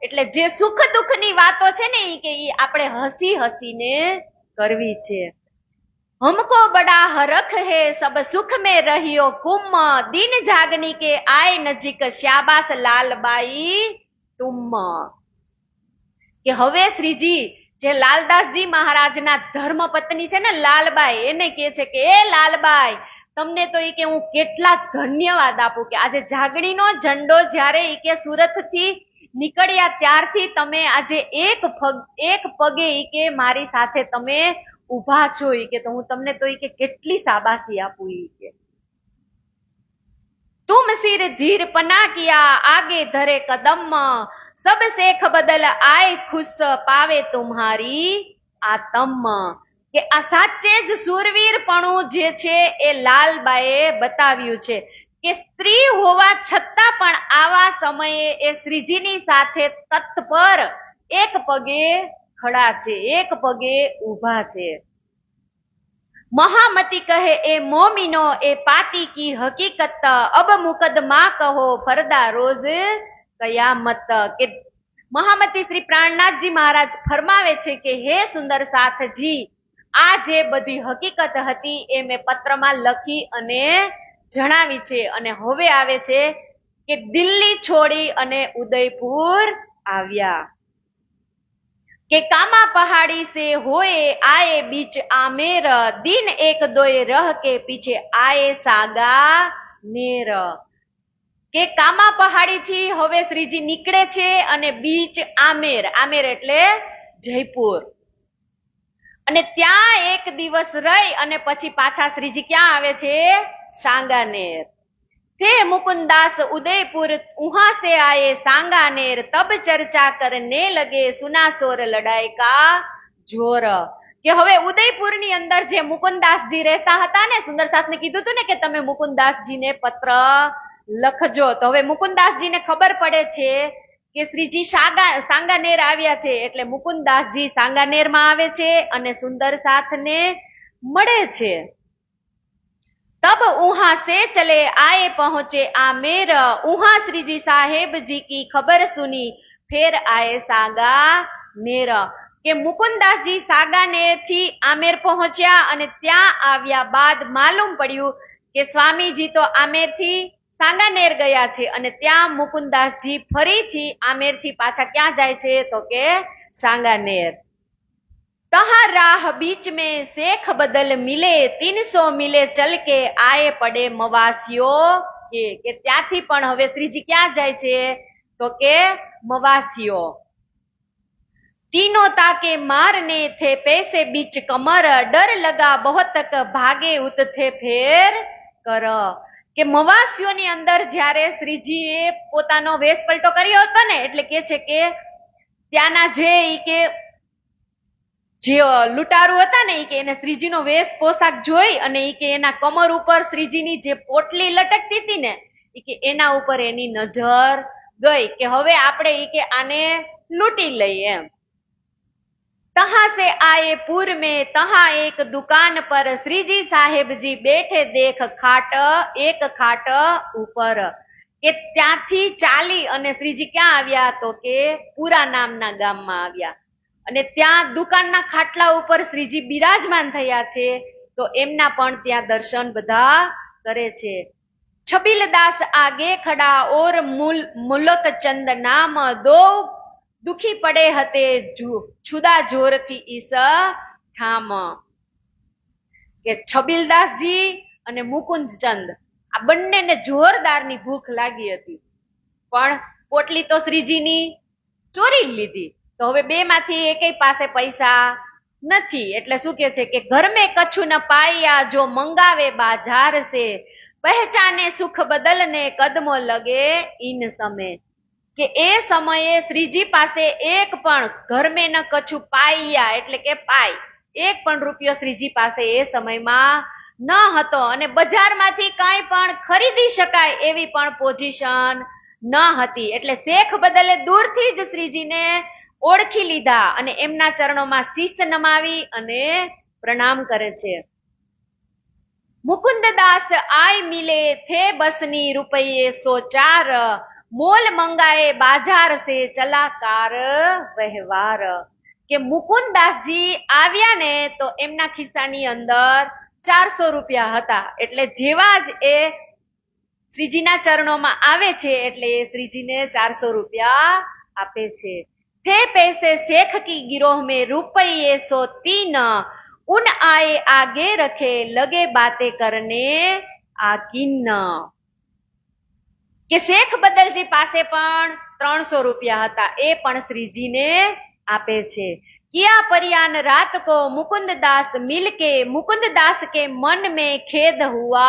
એટલે જે સુખ દુઃખ ની વાતો છે ને ઈ કે ઈ આપણે હસી હસીને કરવી છે. हमको बड़ा हरख है सब सुख में रहियो कुम, दिन जागनी के आए नजीक श्याबास लालबाई तुम. કે હવે શ્રીજી જે લાલદાસજી મહારાજના ધર્મ પત્ની છે ને લાલબાઈ એને કહે છે કે એ લાલબાઈ તમને તો ઈ કે હું કેટલા ધન્યવાદ આપું કે આજે જાગણીનો ઝંડો જ્યારે ઈ કે સુરત થી નીકળ્યા ત્યારથી તમે આજે એક પગે ઈ કે મારી સાથે તમે ઉભા છો ઈ કે તો હું તમને તો ઈ કે કેટલી શાબાશી આપું ઈ કે. तुम सिर धीर पना किया आगे धरे कदम, सब शेख बदल आए खुश पावे तुम्हारी आत्म. કે આ સાચે જ સુરવીરપણું જે છે એ લાલબાઈએ બતાવ્યું છે કે સ્ત્રી હોવા છતાં પણ આવા સમયે એ શ્રીજીની સાથે તત્પર એક પગે ખડા છે, એક પગે ઊભા છે. महामती कहे ए मोमिनो ए पाती की हकीकत, अब मुकदमा કહો ફરદા રોજ કયામત. કે મહામતી શ્રી પ્રાણનાથજી મહારાજ ફરમાવે છે કે હે સુંદર સાથજી આ જે બધી હકીકત હતી એ મેં પત્રમાં લખી અને જણાવી છે અને હવે આવે છે કે દિલ્હી છોડી અને ઉદયપુર આવ્યા. કે કામા પહાડી से होए आए बीच आमेर, दिन एक दोए रह के पीछे आए सागा नेर. કે કામા પહાડી થી હવે શ્રીજી નીકળે છે અને બીચ આમેર, આમેર એટલે જયપુર, અને ત્યાં એક દિવસ રહી અને પછી પાછા શ્રીજી ક્યાં આવે છે? सांगानेर। थे मुकुंदास उदयपुर वहां से आए सांगानेर, तब चर्चा करने लगे सुनासोर लड़ाई का जोर। કે હવે ઉદયપુરની અંદર જે મુકુંદાસજી રહેતા હતા ને, સુંદરસાથને કીધું હતું ને કે તમે મુકુંદાસજીને પત્ર લખજો, તો હવે મુકુંદાસજીને ખબર પડે છે કે શ્રીજી सांगानेर આવ્યા છે, એટલે મુકુંદાસજી सांगानेરમાં આવે છે અને સુંદરસાથને મળે છે। तब वहां से चले आए पहुंचे आमेर, वहां श्री जी साहेब जी की खबर सुनी, फिर आए सांगानेर। કે મુકુંદાસજી सांगानेर થી આમેર પહોંચ્યા અને ત્યાં આવ્યા બાદ માલુમ પડ્યું કે સ્વામીજી તો આમેર થી सांगानेर ગયા છે અને ત્યાં મુકુંદાસજી ફરીથી આમેર થી પાછા ક્યાં જાય છે? તો કે सांगानेर। तहाँ राह बीच में शेख बदल मिले, 300 मिले चल के आए पड़े मवासियों के ત્યાંથી પણ હવે શ્રીજી ક્યાં જાય છે? તો કે मवासियों। तीनों ताके मारने थे पैसे बीच कमर, डर लगा बहुत तक भागे उत थे फेर कर। કે મવાસીઓની અંદર જ્યારે શ્રીજીએ પોતાનો વેશ પલટો કર્યો હતો ને, એટલે કે છે કે ત્યાંના જે લૂંટારૂ હતા ને, કે એને શ્રીજીનો વેશ પોશાક જોઈ અને કે એના કમર ઉપર શ્રીજીની જે પોટલી લટકતી હતી ને, કે એના ઉપર એની નજર ગઈ કે હવે આપણે કે આને લૂંટી લઈએ એમ। तहाँ से आए पूर में, तहाँ एक दुकान पर श्रीजी साहेब जी बैठे देख खाट, एक खाट ऊपर। કે ત્યાંથી ચાલી અને શ્રીજી ક્યાં આવ્યા? તો કે પૂરા નામના ગામમાં આવ્યા અને ત્યાં દુકાનના ખાટલા ઉપર શ્રીજી બિરાજમાન થયા છે, તો એમના પણ ત્યાં દર્શન બધા કરે છે। છબીલદાસ આગે ખડા और મુલક ચંદ નામ, દો દુખી પડે હતે છુદા જોરથી ઈસ ઠામ। કે છબીલદાસજી અને મુકુંદચંદ આ બંનેને જોરદારની ભૂખ લાગી હતી, પણ પોટલી તો શ્રીજીની ચોરી લીધી, તો હવે બે માંથી એકેય પાસે પૈસા નથી, એટલે શું કે છે કે ઘર મેં કછું ન પાયા જો મંગાવે બાજાર સે, પહેચાને સુખ બદલને કદમો લગે ઇન સમય। કે એ સમયે શ્રીજી પાસે એક પણ ઘર મેં ન કછું પાયા એટલે કે પાય, એક પણ રૂપિયો શ્રીજી પાસે એ સમયમાં ન હતો અને બજારમાંથી કાંઈ પણ ખરીદી શકાય એવી પણ પોઝિશન ન હતી, એટલે શેખ બદલે દૂરથી જ શ્રીજીને ઓળખી લીધા અને એમના ચરણોમાં શીશ નમાવી અને પ્રણામ કરે છે। મુકુંદદાસ આય મિલે થે બસની રૂપિયે 104, મોલ મંગાએ બાજાર સે ચલા કાર વ્યવહાર। કે મુકુંદદાસજી આવ્યા ને તો એમના ખિસ્સાની અંદર 400 રૂપિયા હતા, એટલે જેવા જ એ શ્રીજીના ચરણોમાં આવે છે એટલે એ શ્રીજીને 400 રૂપિયા આપે છે। थे पैसे शेख की गिरोह में रुपये 103, उन आए आगे रखे लगे बातें करने आकिन। કે શેખ બદલજી પાસે પણ 300 રૂપિયા હતા, એ પણ શ્રીજીને આપે છે। किया परियान रात को मुकुंददास मिलके, मुकुंददास के मन में खेद हुआ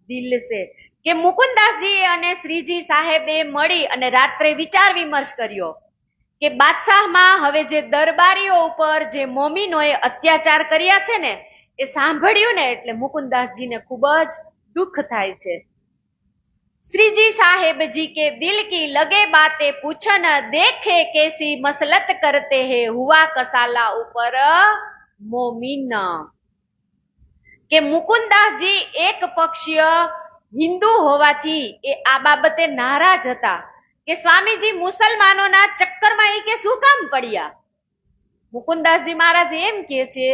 दिल से। કે મુકુંદાસજી અને શ્રીજી સાહેબે મળી અને રાત્રે વિચાર વિમર્શ કર્યો કે બાદશાહમાં હવે જે દરબારીઓ ઉપર જે મોમીનોએ અત્યાચાર કર્યા છે ને, એ સાંભળ્યું ને એટલે મુકુંદાસજીને ખૂબ જ દુઃખ થાય છે। श्रीजी साहेब जी के दिल की लगे बातें पूछन, देखे कैसी मसलत करते हैं हुआ कसाला ऊपर मोमिन। के मुकुंदासजी एक पक्षीय हिंदू होवाथी ए आ बाबते नाराज हता કે સ્વામીજી મુસલમાનોના ચક્કરમાં એ કે શું કામ પડ્યા? મુકુંદાસજી મહારાજ એમ કે છે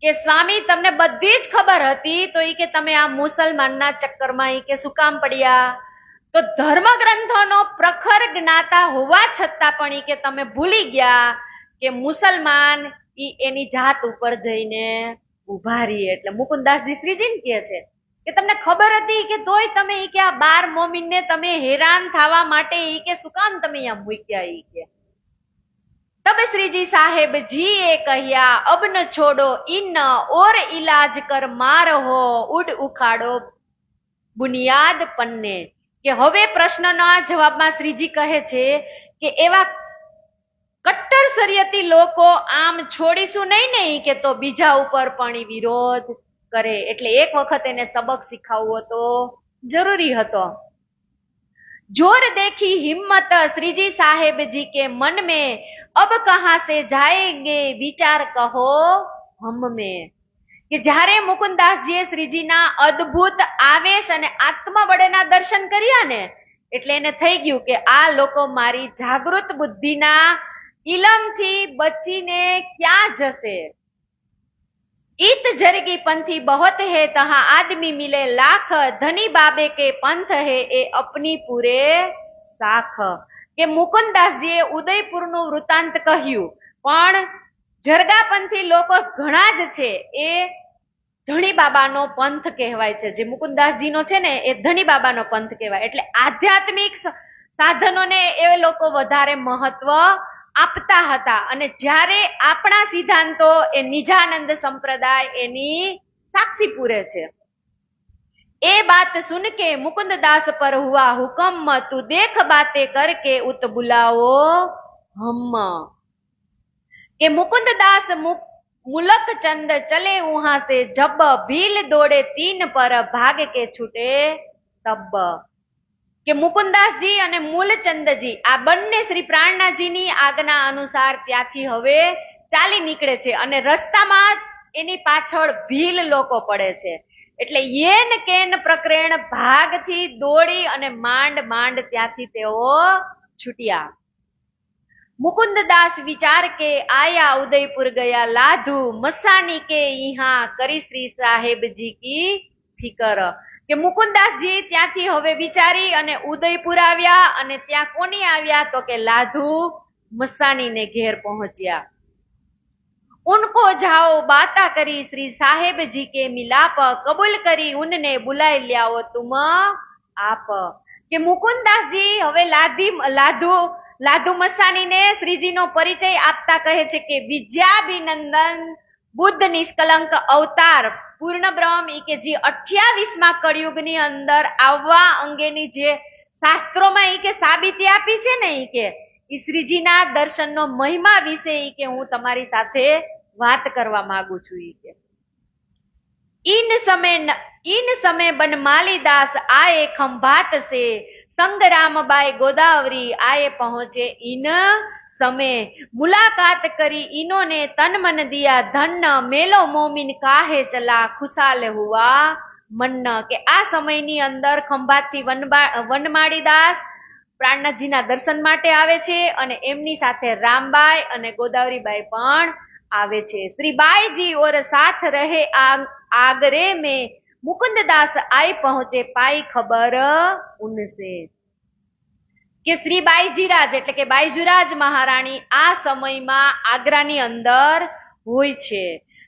કે સ્વામી તમને બધી જ ખબર હતી તો એ કે તમે આ મુસલમાનના ચક્કરમાં એ કે શું કામ પડ્યા? તો ધર્મ ગ્રંથોનો પ્રખર જ્ઞાતા હોવા છતાં પણ એ કે તમે ભૂલી ગયા કે મુસલમાન ઈ એની જાત ઉપર જઈને ઉભા રહે। એટલે મુકુંદાસજી શ્રીજીને કહે છે કે તમને ખબર હતી કે તોય તમે ઈ કે આ 12 મોમીનને તમે હેરાન થવા માટે ઈ કે શું કામ તમે અહીંયા મૂક્યા ઈ કે तब श्री जी साहेब जी ए कहिया अब न छोड़ो इन और इलाज कर मार हो उड उखाड़ो बुनियाद पन्ने કે હવે પ્રશ્નના જવાબમાં શ્રીજી કહે છે કે એવા કટ્ટર શરીયતી લોકો આમ છોડીશું નહીં ને કે તો બીજા ઉપર પણ વિરોધ કરે એટલે એક વખત એને સબક શીખવવો તો જરૂરી હતો जोर देखी हिम्मत श्री जी साहेब जी के मन में अब कहां से जाएंगे विचार कहो हम में કે જ્યારે મુકુંદાસજીએ શ્રીજીના અદ્ભુત આવેશ અને આત્મબળેના દર્શન કર્યા ને એટલે એને થઈ ગયું કે આ લોકો મારી જાગૃત બુદ્ધિના ઇલમથી બચીને ક્યાં જશે इत जरगी पंथी बहुत है तहा आदमी मिले लाख धनी बाबे के पंथ है ए अपनी पूरे साख કે મુકુંદાસજીએ ઉદયપુરનું વૃતાંત કહ્યું પણ જરગાપંથી લોકો ઘણા જ છે એ ધણી બાબાનો પંથ કહેવાય છે જે મુકુંદાસજીનો છે ને એ ધણી બાબાનો પંથ કહેવાય એટલે આધ્યાત્મિક સાધનોને એ લોકો વધારે મહત્વ આપતા હતા અને જ્યારે આપણા સિદ્ધાંતો એ નિજાનંદ સંપ્રદાય એની સાક્ષી પૂરે છે એ बात सुन के मुकुंददास पर हुआ हुक्म तू देख बातें करके उत बुलाओ हम के मुकुंददास मुलक चंद चले वहां से जब भील दौड़े 3 पर भाग के छूटे तब કે મુકુંદાસજી અને મૂલચંદજી આ બંને શ્રી પ્રાણનાથજીની આજ્ઞા અનુસાર ત્યાંથી હવે ચાલી નીકળે છે અને રસ્તામાં એની પાછળ ભીલ લોકો પડે છે એટલે યેન કેન પ્રકરણ ભાગથી દોડી અને માંડ ત્યાંથી તેઓ છૂટ્યા मुकुंददास विचार के आया उदयपुर गया लाधु मसानी के यहाँ करी श्री साहेब जी की फिकर કે મુકુંદાસજી ત્યાંથી હવે વિચારી અને ઉદયપુર આવ્યા અને ત્યાં કોની આવ્યા તો કે લાધુ મસાનીને ઘેર પહોંચ્યા उनको जाओ बाता करी श्री साहेब जी के मिलाप कबूल करी उनने बुलाई लियाओ तुम आप કે મુકુંદાસજી હવે લાધુ મસાનીને શ્રીજીનો પરિચય આપતા કહે છે કે વિદ્યાભિનંદન બુદ્ધ નિષ્કલંક અવતાર પૂર્ણ બ્રહ્મ ઈ કે જે 28મા કળિયુગની અંદર આવવા અંગેની જે શાસ્ત્રોમાં ઈ કે સાબિતી આપી છે ને ઈ કે ઈ શ્રીજીના દર્શનનો મહિમા વિશે ઈ કે હું તમારી સાથે વાત કરવા માંગુ છું ઈ કે इन समय बनमाली दास आए खंभात से संगराम बाई गोदावरी आए पहुंचे इन समय मुलाकात करी इन्होंने तन मन दिया धन मेलो मोमिन काहे चला खुशाल हुआ मन કે આ સમયની અંદર ખંભાતથી વનમાળી દાસ પ્રાણનાથજીના દર્શન માટે આવે છે અને એમની સાથે રામબાઈ અને ગોદાવરીબાઈ પણ આવે છે શ્રી બાईजी और साथ रहे आगरे में मुकुंददास आई पहुंचे पाई खबर उनसे કે શ્રી બાઈજીરાજ એટલે કે બાઈજુરાજ મહારાણી આ સમયમાં આગ્રાની અંદર હોય છે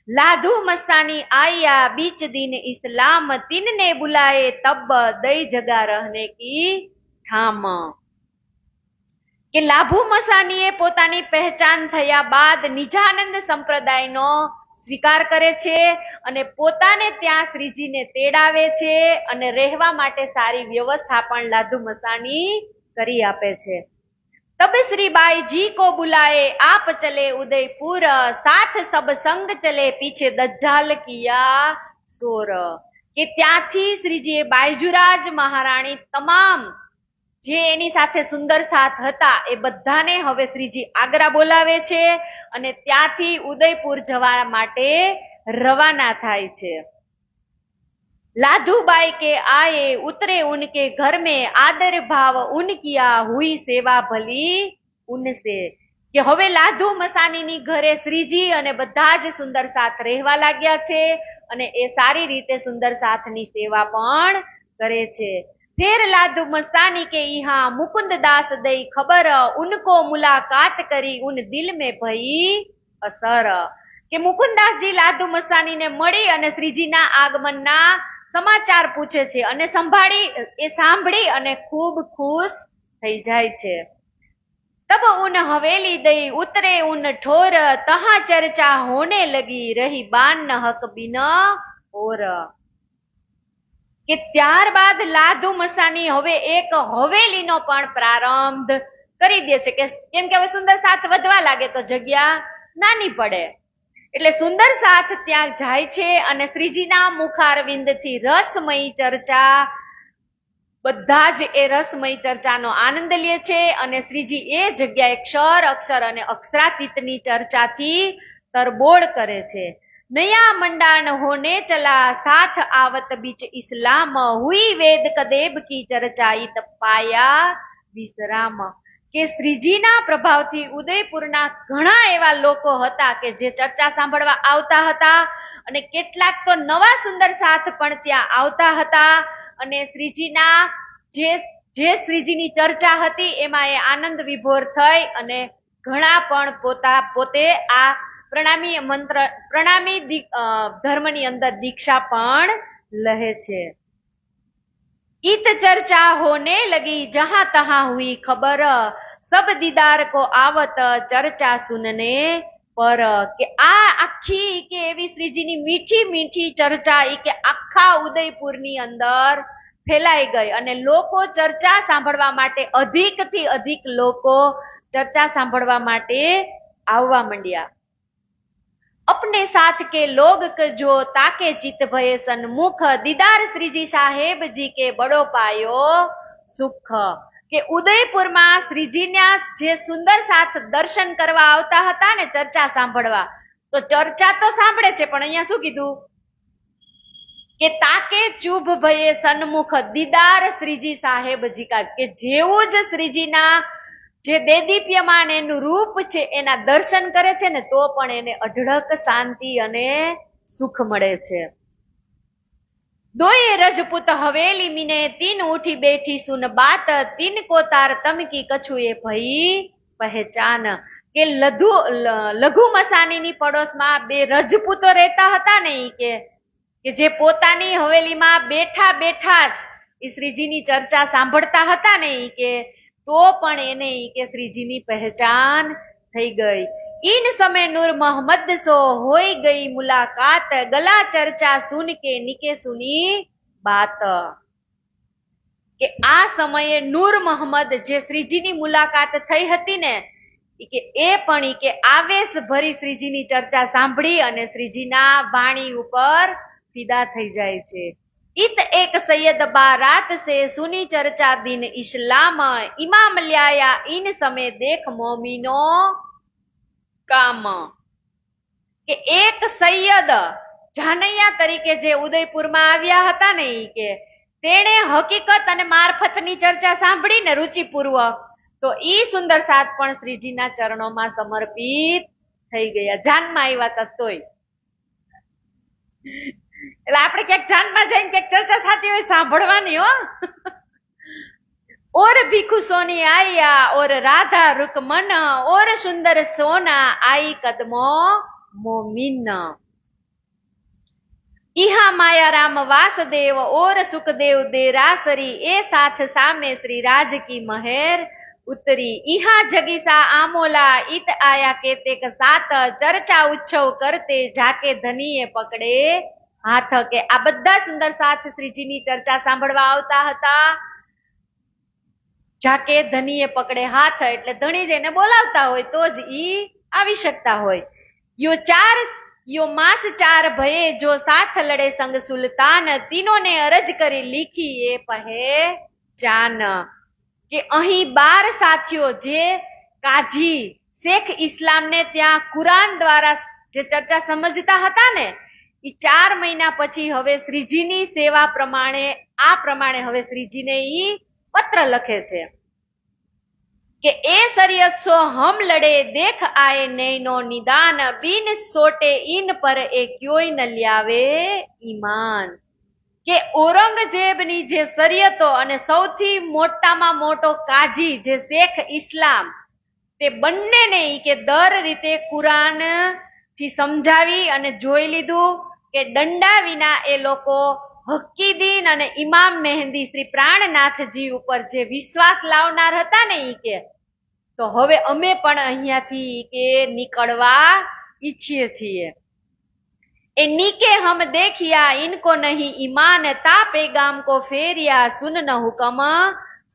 લાધુ મસાની આયા બીચ દિન ઇસ્લામ તિનને બુલાએ તબ દઈ જગા રહને કી ઠામ કે લાભુ મસાનીએ પોતાની પહેચાન થયા બાદ નિજાનંદ સંપ્રદાયનો સ્વીકાર કરે છે અને પોતાને ત્યાં શ્રીજીને તેડાવે છે અને રહેવા માટે સારી વ્યવસ્થા પણ લાધુ મસાની કરી આપે છે तब श्री बाई जी को बुलाए आप चले उदयपुर साथ सब संग चले पीछे दज्जाल किया सोर કે ત્યાંથી શ્રીજીએ બાઈજુરાજ મહારાણી તમામ જે એની સાથે સુંદર સાથ હતા એ બધાને હવે શ્રીજી આગ્રા બોલાવે છે અને ત્યાંથી ઉદયપુર જવા માટે રવાના થાય છે लाधुबाई के आए उतरे उनके घर में आदर भाव उनकिया हुई सेवा भली उनसे કે હવે લાધુ મસાનીની ઘરે શ્રીજી અને બધા જ સુંદર સાથ રહેવા લાગ્યા છે અને એ સારી રીતે સુંદર સાથની સેવા પણ કરે છે फिर लाधु मसानी के यहाँ मुकुंद दास दई खबर उनको मुलाकात करी उन दिल में भई असर કે મુકુંદાસજી લાધુ મસાનીને મળી અને શ્રીજીના આગમનના સમાચાર પૂછે છે અને સાંભળી અને ખૂબ ખુશ થઈ જાય છે. तब उन हवेली दई उतरे उन ठोर, तहा चर्चा होने लगी, रही बान न हक बिना और. કે ત્યારબાદ લાધુ મસાની હવે એક હવેલીનો પણ પ્રારંભ કરી દે છે, કે કેમ કે હવે સુંદર સાથ વધવા લાગે તો જગ્યા નાની પડે, એટલે સુંદર સાથ ત્યાં જાય છે અને શ્રીજીના મુખારવિંદથી રસમયી ચર્ચા, બધા જ એ રસમય ચર્ચાનો આનંદ લે છે અને શ્રીજી એ જગ્યાએ ક્ષર અક્ષર અને અક્ષરાતીતની ચર્ચાથી તરબોળ કરે છે. નયા મંડાન હોને ચલા સાથ આવત બીચ ઇસ્લામ, હુઈ વેદ કદેબ કી ચર્ચા ઇત પાયા વિશ્રામ. કે શ્રીજીના પ્રભાવથી ઉદયપુરના ઘણા એવા લોકો હતા કે જે ચર્ચા સાંભળવા આવતા હતા અને કેટલાક તો નવા સુંદર સાથ પણ ત્યાં આવતા હતા અને શ્રીજીના જે શ્રીજીની ચર્ચા હતી એમાં એ આનંદ વિભોર થઈ અને ઘણા પણ પોતે આ પ્રણામી ધર્મની અંદર દીક્ષા પણ લહે છે. इत चर्चा होने लगी जहां तहां हुई खबर, सब दीदार को आवत चर्चा सुनने पर. કે આ આખી કે એવી શ્રીજીની મીઠી મીઠી ચર્ચા એ કે આખા ઉદયપુરની અંદર ફેલાઈ ગઈ અને લોકો ચર્ચા સાંભળવા માટે અધિકથી અધિક લોકો ચર્ચા સાંભળવા માટે આવવા માંડ્યા. अपने साथ के लोग जो ताके चित भये सन्मुख, दीदार श्रीजी साहेब जी के बड़ो पायो सुख. કે ઉદયપુરમાં શ્રીજીના જે સુંદર સાથ દર્શન કરવા આવતા હતા ને ચર્ચા સાંભળવા, તો ચર્ચા તો સાંભળે છે પણ અહીંયા શું કીધું કે તાકે ચુભ ભયે સન્મુખ, દીદાર શ્રીજી સાહેબજી કા, કે જેવું જ શ્રીજીના જે દેદીપ્યમાન એનું રૂપ છે એના દર્શન કરે છે ને તો પણ એને અઢળક શાંતિ અને સુખ મળે છે. દોયે રજપૂત હવેલી મીને તીન ઉઠી બેઠી સુન બાત, તીન કો તાર તમકી કછુએ ભઈ પહેચાન. કે લઘુ મસાનીની પડોશમાં બે રજપૂતો રહેતા હતા ને કે જે પોતાની હવેલીમાં બેઠા બેઠા જ એ શ્રીજીની ચર્ચા સાંભળતા હતા ને કે તો પણ એને કે શ્રીજીની પહેચાન થઈ ગઈ. इन समय नूर मोहम्मद सो होई गई मुलाकात, गला चर्चा सुन के निके सुनी बात. કે આ સમયે નૂર મોહમ્મદ જે શ્રીજીની મુલાકાત થઈ હતી ને કે એ પણ કે આવેશ ભરી શ્રીજીની ચર્ચા સાંભળી અને શ્રીજીના વાણી ઉપર ફિદા થઈ જાય છે. इत एक सैयद बारात से सुनी चर्चा दिन इस्लाम, इमाम ल्याया इन समय देख मोमिनो કામ. કે એક સૈયદ જાનૈયા તરીકે જે ઉદયપુરમાં આવ્યા હતા ને કે તેણે હકીકત અને મારફતની ચર્ચા સાંભળીને રુચિપૂર્વક, તો ઈ સુંદર સાથ પણ શ્રીજીના ચરણોમાં સમર્પિત થઈ ગયા. જાનમાં આવ્યા હતા તોય. એટલે આપણે ક્યાંક જાનમાં જઈને ક્યાંક ચર્ચા થતી હોય સાંભળવાની હો. और भिखु सोनी आया और राधा रुकमन और सुंदर सोना आई कदमो मोमिन. इहा माया राम वासुदेव और सुखदेव देरासरी, ए साथ सामे श्री राज की महर उतरी. इहा जगीसा आमोला इत आया केते के साथ, चर्चा उत्सव करते जाके धनीए पकड़े हाथ. કે આ બધા સુંદર સાથ શ્રીજીની ચર્ચા સાંભળવા આવતા હતા. જાકે ધનીએ પકડે હાથ એટલે ધણી જઈને બોલાવતા હોય તો જ ઈ આવી શકતા હોય. યો માસ ચાર ભયે જો સાથ લડે સંગ સુલતાન, તીનોને અરજ કરી લીખી એ પહે જાન. કે અહીં 12 સાથીઓ જે કાજી શેખ ઇસ્લામને ત્યાં કુરાન દ્વારા જે ચર્ચા સમજતા હતા ને એ 4 મહિના પછી હવે શ્રીજીની સેવા પ્રમાણે હવે શ્રીજીને ઈ પત્ર લખે છે કે એ શરીયત સો હમ લડે દેખ આએ નૈનો નિદાન, બિન સોટે ઇન પર એ ક્યોય ન લ્યાવે ઈમાન. કે ઔરંગઝેબની જે શરીયતો અને સૌથી મોટામાં મોટો કાજી જે શેખ ઇસ્લામ, તે બંનેને કે દર રીતે કુરાન થી સમજાવી અને જોઈ લીધું કે દંડા વિના એ લોકો હક્કીદીન અને ઇમામ મહેંદી શ્રી પ્રાણનાથજી ઉપર જે વિશ્વાસ લાવનાર હતા ને ઈ કે તો હવે અમે પણ અહીંયાથી કે નીકળવા ઈચ્છીએ છીએ. એ નીકે હમ દેખિયા ઇनको નહીં ઈમાન તા પેગામ કો ફેરિયા સુન ન હુકમ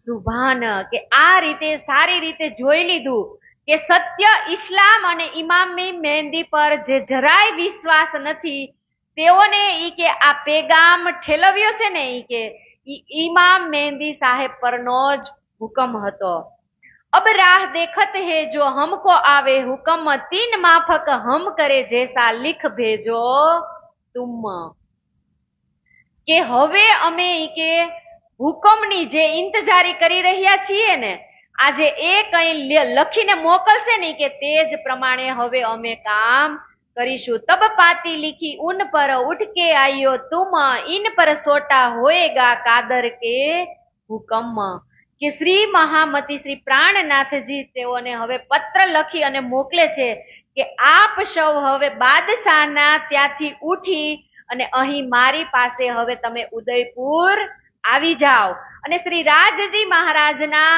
સુભાન. કે આ રીતે સારી રીતે જોઈ લીધું કે સત્ય ઇસ્લામ અને ઇમામી મહેંદી પર જે જરાય વિશ્વાસ નથી તેઓને ઈ કે આ પેગામ ઠેલવ્યો છે ને ઈ કે ઇમામ મહેંદી સાહેબ પરનો જ હુકમ હતો. अब राह देखत है जो हमको आवे हुक्म तीन माफक हम करे जैसा लिख भेजो तुम. કે હવે અમે કે હુકમની જે ઇંતજારી કરી રહ્યા છીએ ને આજે એ કઈ લખીને મોકલશે ને કે તે જ પ્રમાણે હવે અમે કામ કરીશું. તબ પાતી લીખી ઉન પર ઉઠ કે આયો તુમ ઇન પર સોટા હોએગા કાદર કે હુકમ. કે શ્રી મહામતી શ્રી પ્રાણનાથજી તેઓને હવે પત્ર લખી અને મોકલે છે કે આપ સૌ હવે બાદશાહના ત્યાંથી ઉઠી અને અહીં મારી પાસે હવે તમે ઉદયપુર આવી જાઓ. અને શ્રી રાજજી મહારાજના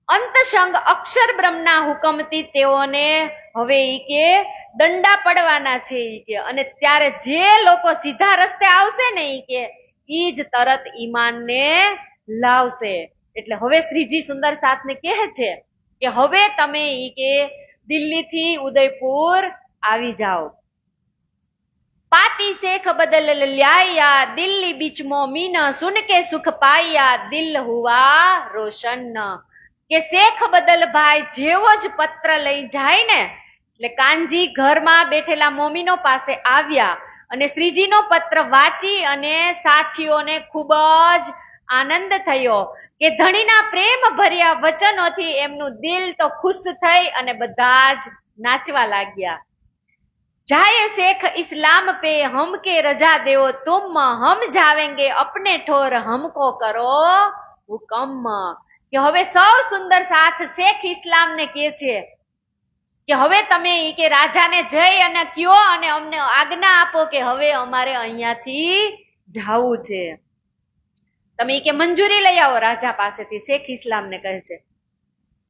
અંતસંગ અક્ષર બ્રહ્મના હુકમથી તેઓને હવે ઈ કે દંડા પડવાના છે ઈ કે. અને ત્યારે જે લોકો સીધા રસ્તે આવશે ને ઈ કે ઈ જ તરત ઈમાનને લાવશે. એટલે હવે શ્રીજી સુંદર સાથને કહે છે કે હવે તમે ઈ કે દિલ્હીથી ઉદયપુર આવી જાઓ. પાતી શેખ બદલ લ્યાયા દિલ્હી બીચ મોમીન સુન કે સુખ પાયા દિલ હુઆ રોશન. કે શેખ બદલ ભાઈ જેવો જ પત્ર લઈ જાય ને એટલે કાનજી ઘરમાં બેઠેલા મોમીનો પાસે આવ્યા અને શ્રીજીનો પત્ર વાંચી અને સાથીઓને ખૂબ જ આનંદ થયો કે ધણીના પ્રેમ ભર્યા વચનોથી એમનું દિલ તો ખુશ થઈ અને બધા જ નાચવા લાગ્યા. जाए शेख इस्लाम पे हम के रजा देओ तुम हम जावेंगे अपने ठोर हमको करो हुकम. કે હવે સૌ સુંદર સાથ શેખ ઇસ્લામ ને કહે છે કે હવે તમે ઈ કે રાજાને જઈ અને કયો અને અમને આજ્ઞા આપો કે હવે અમારે અહીંયાથી જાવું છે. તમે ઈ કે મંજૂરી લઈ આવો રાજા પાસેથી. શેખ ઇસ્લામ ને કહે છે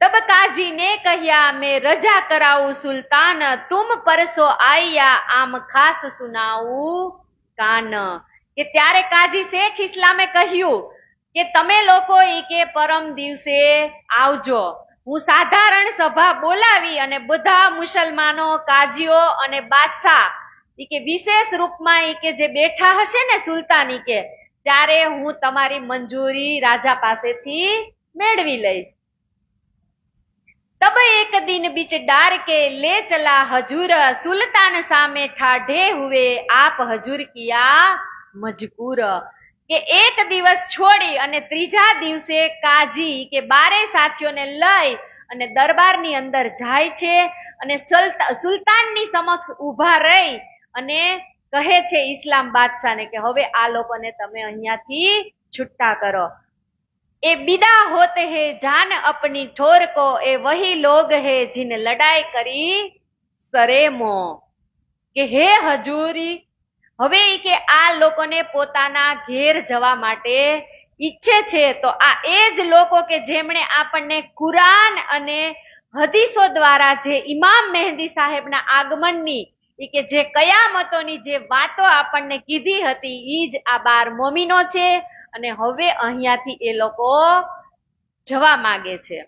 तब काजी ने कहिया मैं रजा कराऊं सुल्तान तुम परसो आया आम खास सुनाऊं कान. કે ત્યારે કાજી શેખ ઇસ્લામે કહ્યું કે તમે લોકો ઈ કે પરમ દિવસે આવજો. હું સાધારણ સભા બોલાવી અને બધા મુસલમાનો કાજીઓ અને બાદશાહ ઈ કે વિશેષ રૂપમાં ઈ કે જે બેઠા હશે ને સુલતાન ઈ કે ત્યારે હું તમારી મંજૂરી રાજા પાસેથી મેળવી લઈશ. तब एक दिन बीच डार के ले चला हजूर सुल्तान सामे ठाढ़े हुए आप हजूर किया मजबूर. કે એક દિવસ છોડી અને ત્રીજા દિવસે કાજી કે બારે સાથીઓને લઈ અને દરબારની અંદર જાય છે અને સુલતાનની સમક્ષ ઉભા રહી અને કહે છે ઇસ્લામ બાદશાહને કે હવે આ લોકોને તમે અહીંયાથી છૂટા કરો. ए बिदा होते हैं जान अपनी ठोर को ए वही लोग है जिन लड़ाई કરી સરેમો. કે હે હજૂરી હવે ઈ કે આ લોકોને પોતાના ઘેર જવા માટે ઈચ્છે છે તો આ એ જ લોકો કે જેમણે આપણને કુરાન અને હદીસો દ્વારા જે ઇમામ મહેંદી સાહેબના આગમનની ઈ કે જે કયામતોની જે વાતો આપણને કીધી હતી ઈ જ આ 12 મોમીનો છે અને હવે અહીંયાથી એ લોકો જવા માંગે છે.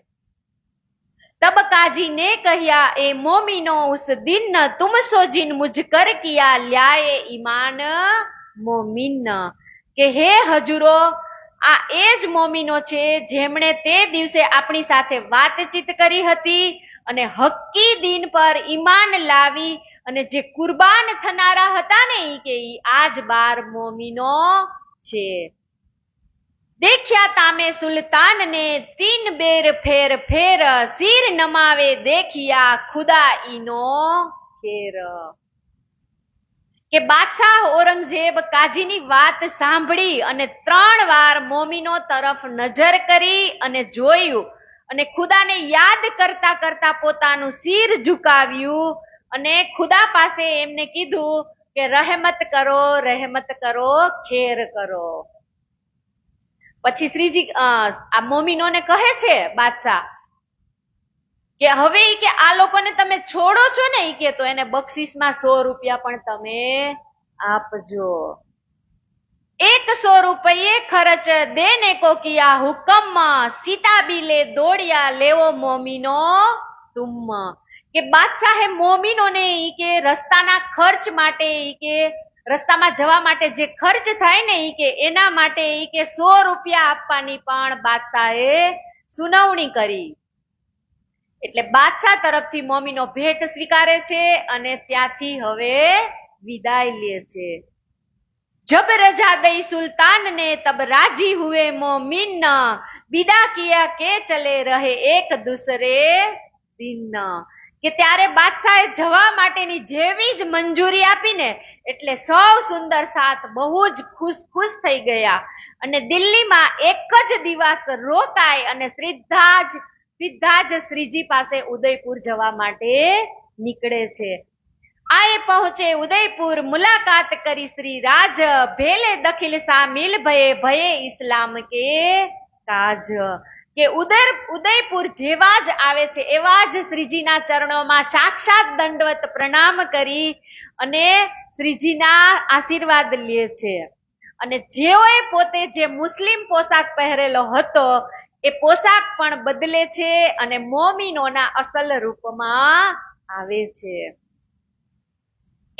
तब काजी ने कहिया ए मोमिनो उस दिन तुम सो जिन मुझ कर किया ल्याए ईमान मोमिन. કે હે હજુરો આ એ જ મોમીનો છે જેમણે તે દિવસે આપણી સાથે વાતચીત કરી હતી અને હક્કી દીન પર ઈમાન લાવી અને જે કુરબાન થનારા હતા ને ઈ કે ઈ આજ 12 મોમીનો છે. देखिया तामे सुल्तान ने 3 बेर फेर फेर सिर नमावे देखिया खुदा ईनो खेर. કે બાદશાહ ઔરંગઝેબ કાજીની વાત સાંભળી અને 3 વાર મોમીનો તરફ નજર કરી અને જોયું અને ખુદાને યાદ કરતા કરતા પોતાનું સિર ઝુકાવ્યું અને ખુદા પાસે એમને કીધું કે રહેમત કરો ખેર કરો. પછી શ્રીજી આ મોમીનોને કહે છે બાદશાહ કે હવે કે આ લોકોને તમે છોડો છો ને કે તો એને બક્ષિસમાં 100 રૂપિયા પણ તમે આપજો. 100 રૂપિયે ખર્ચ દેને કો કિયા હુકમ, સીતા બિલે દોડિયા લેવો મોમીનો તુમ. કે બાદશાહે મોમીનોને ઈ કે રસ્તાના ખર્ચ માટે ઈ કે રસ્તામાં જવા માટે જે ખર્ચ થાય ને ઈ કે એના માટે ઈ કે 100 રૂપિયા આપવાની પણ બાદશાહે સુનાવણી કરી. એટલે બાદશાહ તરફથી મોમીનો ભેટ સ્વીકારે છે અને ત્યાંથી હવે વિદાય લે છે. જબ રજા દઈ સુલ્તાન ને તબ રાજી હુએ મોમીન, વિદા કિયા કે ચલે રહે એક દૂસરે દિન. કે ત્યારે બાદશાહે જવા માટેની જેવી જ મંજૂરી આપીને એટલે સૌ સુંદર સાથ બહુ જ ખુશ થઈ ગયા અને દિલ્હીમાં એક જ દિવસ રોકાય અને સીધા જ શ્રીજી પાસે ઉદયપુર જવા માટે નીકળે છે. આએ પહોંચે ઉદયપુર, મુલાકાત કરી શ્રી રાજ, ભેલે દખિલ શામિલ ભયે ઇસ્લામ કે કાજ. કે ઉદયપુર જેવા જ આવે છે એવા જ શ્રીજીના ચરણોમાં સાક્ષાત દંડવત પ્રણામ કરી અને શ્રીજીના આશીર્વાદ લે છે. અને જેઓએ પોતે જે મુસ્લિમ પોશાક પહેરેલો હતો એ પોશાક પણ બદલે છે અને મોમીનોના અસલ રૂપમાં આવે છે.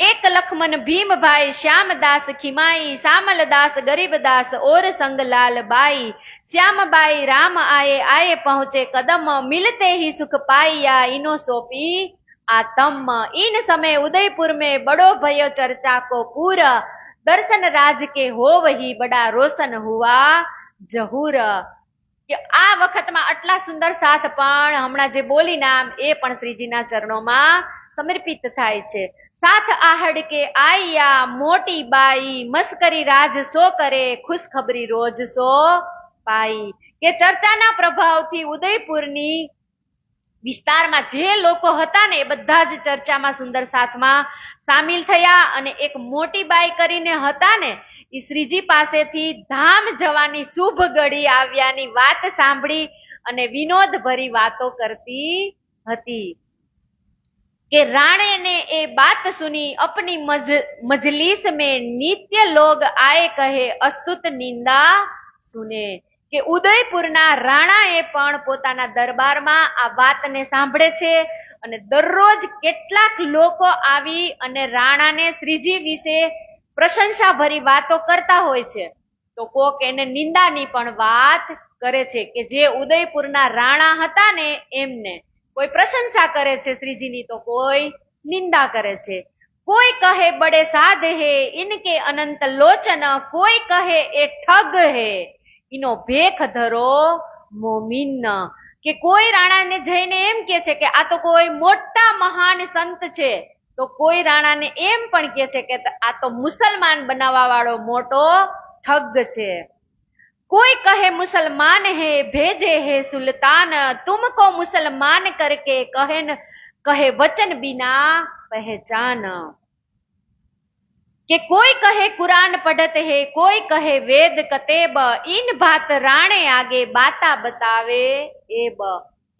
એક લખમન ભીમભાઈ, શ્યામદાસ ખીમાઈ, સામલદાસ ગરીબદાસ ઓર સંગલાલ बाई, श्यामबाई राम आए पहुंचे कदम, मिलते ही सुख पाइया इनो सोपी आतम. इन समय उदयपुर में बड़ो भयो चर्चा को पूरा, दर्शन राज के हो वही बड़ा रोशन हुआ जहूर. કે આ વખતમાં આટલા સુંદર સાથ પણ હમણાં જે બોલી નામ એ પણ શ્રીજીના ચરણોમાં સમર્પિત થાય છે. साथ आहड़ के आइया मोटी बाई, मस्करी राज सो करे खुशखबरी रोज सो पाई. કે ચર્ચાના પ્રભાવથી ઉદયપુરની વિસ્તારમાં જે લોકો હતા ને એ બધા જ ચર્ચામાં સુંદર સાથમાં સામેલ થયા અને એક મોટી બાઈ કરીને હતા ને એ શ્રીજી પાસેથી ધામ જવાની શુભ ઘડી આવ્યાની વાત સાંભળી અને વિનોદ ભરી વાતો કરતી હતી. कि राणे ने ये बात सुनी अपनी मजलिस में नित्य लोग आए कहे अस्तुत निंदा सुने. કે ઉદયપુરના રાણાએ પણ પોતાના દરબારમાં આ વાતને સાંભળે છે અને દરરોજ કેટલાક લોકો આવી અને રાણાને શ્રીજી વિશે પ્રશંસાભરી વાતો કરતા હોય છે તો કોક એને નિંદાની પણ વાત કરે છે કે જે ઉદયપુરના રાણા હતા ને એમને કોઈ પ્રશંસા કરે છે શ્રીજીની તો કોઈ નિંદા કરે છે. કોઈ કહે બડે સાધ હે ઇનકે અનંત લોચન, કોઈ કહે એ ઠગ હે ઇનો ભેખ ધરો મોમીન. કે કોઈ રાણાને જઈને એમ કે છે કે આ તો કોઈ મોટા મહાન સંત છે તો કોઈ રાણાને એમ પણ કે છે કે આ તો મુસલમાન બનાવવા વાળો મોટો ઠગ છે. कोई कहे मुसलमान है भेजे है सुल्तान, तुमको मुसलमान करके कहे वचन बिना पहचान. के कोई कहे कुरान पढ़त है कोई कहे वेद कतेब, इन बात राणे आगे बाता बतावे एब.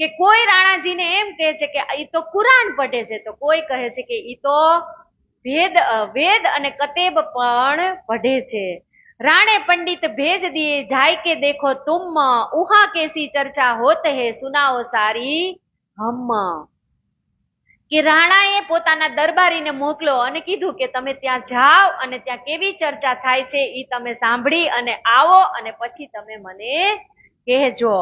કે કોઈ રાણાજીને એમ કહે છે કે ઈ તો કુરાન પઢે છે તો કોઈ કહે છે કે ઈ તો વેદ અને કતેબ પણ પઢે છે. राणे पंडित भेज दिए जाय के देखो तुम, उहा कैसी चर्चा होत है सुनाओ सारी हम. કે રાણાએ પોતાના દરબારીને મોકલો અને કીધું કે તમે ત્યાં જાઓ અને ત્યાં કેવી ચર્ચા થાય છે ઈ તમે સાંભળી અને આવો અને પછી તમે મને કહેજો.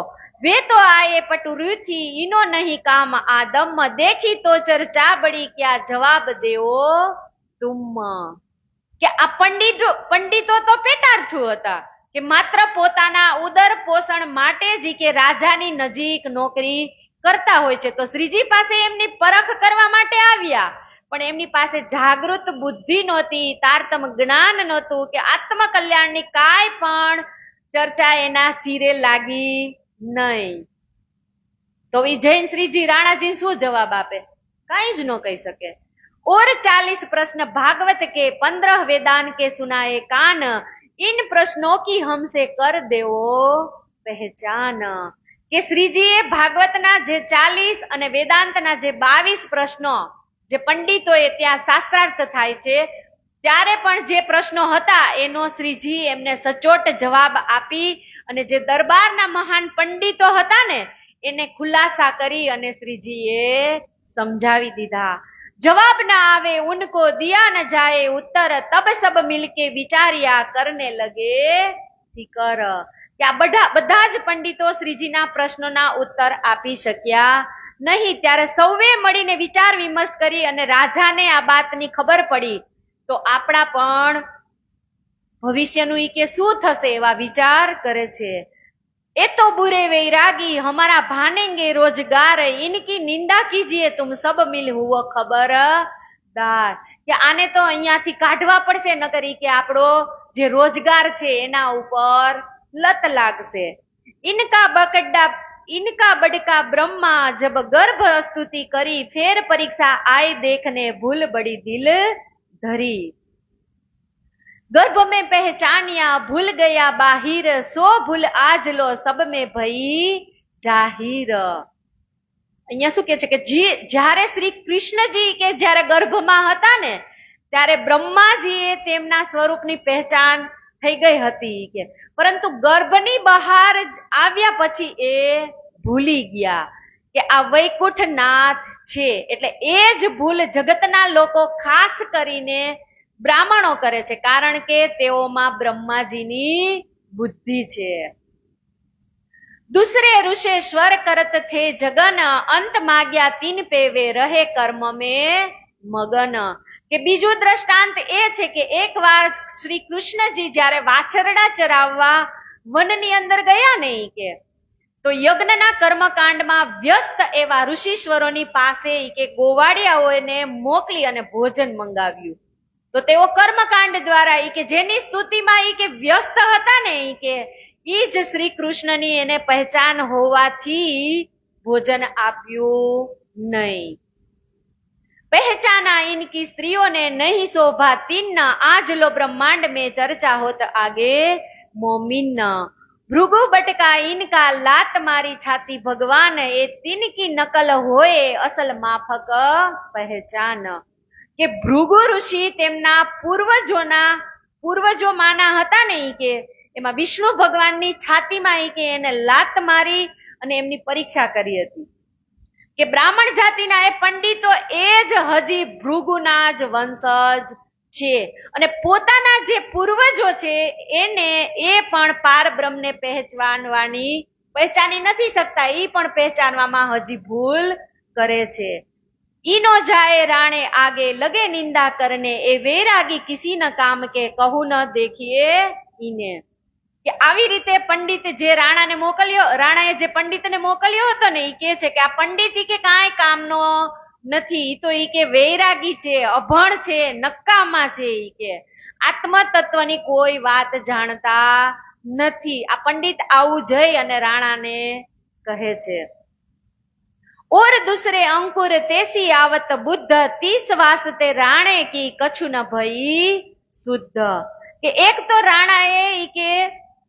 वे तो आए पटुरु थी इनो नहीं काम आदम, देखी तो चर्चा बड़ी क्या जवाब देओ तुम. કે આ પંડિતો તો પેટાર્થુ હતા કે માત્ર પોતાના ઉદર પોષણ માટે જ કે રાજાની નજીક નોકરી કરતા હોય છે તો શ્રીજી પાસે એમની પરખ કરવા માટે આવ્યા પણ એમની પાસે જાગૃત બુદ્ધિ નહોતી, તારતમ જ્ઞાન નહોતું કે આત્મકલ્યાણની કાંઈ પણ ચર્ચા એના શિરે લાગી નહીં. તો એ જૈન શ્રીજી રાણાજી શું જવાબ આપે? કાંઈ જ ન કહી શકે. और 40 प्रश्न भागवत के, 15 वेदांत के सुनाए कान, इन प्रश्नों की हमसे कर देवो पहचान. કે શ્રીજીએ ભાગવતના જે 40 અને વેદાંતના જે 22 પ્રશ્નો જે પંડિતોએ ત્યાં શાસ્ત્રાર્થ થાય છે ત્યારે પણ જે પ્રશ્નો હતા એનો શ્રીજી એમને સચોટ જવાબ આપી અને જે દરબારના મહાન પંડિતો હતા ને એને ખુલાસા કરી અને શ્રીજીએ સમજાવી દીધા. જવાબ ના આવે ઉनको दिया न जाए उत्तर, तब सब मिलके विचारिया करने लगे फिकर. કે આ બધા જ પંડિતો શ્રીજીના પ્રશ્નોના ઉત્તર આપી શક્યા નહીં. ત્યારે સૌએ મળીને વિચાર વિમર્શ કરી અને રાજાને આ વાતની ખબર પડી તો આપણા પણ ભવિષ્યનું ઈ કે શું થશે એવા વિચાર કરે છે. એ તો બુરે વૈરાગી હમારા ભાનેંગે રોજગાર, ઇનકી નિંદા કીજીએ તુમ સબ મિલ હુઓ ખબરદાર. કે આને તો અહીંયાથી કાઢવા પડશે, નકર ઈ કે આપણો જે રોજગાર છે એના ઉપર લત લાગશે. इनका बड़का ब्रह्मा जब गर्भ स्तुति करी, फेर परीक्षा आए देखने भूल बड़ी दिल धरी. गर्भ में पहचानिया भूल गया बाहिर, सो भूल आज लो सब में भई जाहिर. અહીંયા શું કે છે કે જ્યારે શ્રી કૃષ્ણજી કે જ્યારે ગર્ભમાં હતા ને ત્યારે બ્રહ્માજીએ તેમના સ્વરૂપની પહેચાન થઈ ગઈ હતી કે, પરંતુ ગર્ભની બહાર આવ્યા પછી એ ભૂલી ગયા કે આ વૈકુંઠનાથ છે. એટલે એ જ ભૂલ જગતના લોકો ખાસ કરીને બ્રાહ્મણો કરે છે, કારણ કે તેઓમાં બ્રહ્માજીની બુદ્ધિ છે. दूसरे ऋषि स्वर करत थे जगन, अंत माग्या तीन पे वे रहे कर्म में मगन. કે બીજું દ્રષ્ટાંત એ છે કે એક વાર શ્રી કૃષ્ણજી જ્યારે વાછરડા ચરાવવા વનની અંદર ગયા ને કે તો યજ્ઞના કર્મકાંડમાં વ્યસ્ત એવા ઋષિશ્વરોની પાસે કે ગોવાળિયાઓને મોકલી અને ભોજન મંગાવ્યું. તો તેઓ કર્મકાંડ દ્વારા કે જેની સ્તુતિમાં કે વ્યસ્ત હતા ને કે ઈ જ શ્રી કૃષ્ણની એને પહેચાન હોવાથી ભોજન આપ્યું નહીં. पहचाना इनकी स्त्रियों ने नहीं शोभा तीन, आज लो ब्रह्मांड में चर्चा होत आगे मोमिन. भृगु बटका इनका लात मारी छाती भगवान, ए तीन की नकल होए असल माफक पहचान. કે ભૃગુ ઋષિ તેમના પૂર્વજો માના હતા ને કે એમાં વિષ્ણુ ભગવાનની છાતીમાં કે એને લાત મારી અને એમની પરીક્ષા કરી હતી કે બ્રાહ્મણ જાતિના એ પંડિતો એ જ હજી ભૃગુના જ વંશજ છે અને પોતાના જે પૂર્વજો છે એને એ પણ પાર બ્રહ્મને પહેચાની નથી શકતા, એ પણ પહેચાનવામાં હજી ભૂલ કરે છે. ઈનો જાય રાણે આગે લગે નિંદા કરને, એ વૈરાગી કિસી ન કામ કે કહું ન દેખીએ ઈને. કે આવી રીતે પંડિત જે રાણાએ જે પંડિતને મોકલ્યો હતો ને એ કે છે કે આ પંડિત કે કાંઈ કામનો નથી, તો એ કે વૈરાગી છે, અભણ છે, નકામા છે, એ કે આત્મતત્વની કોઈ વાત જાણતા નથી. આ પંડિત આવું જઈ અને રાણાને કહે છે. और दूसरे अंकुर तेसी आवत बुद्ध, 30 वास्ते राणे की कछु न भई शुद्ध. કે એક તો રાણાએ કે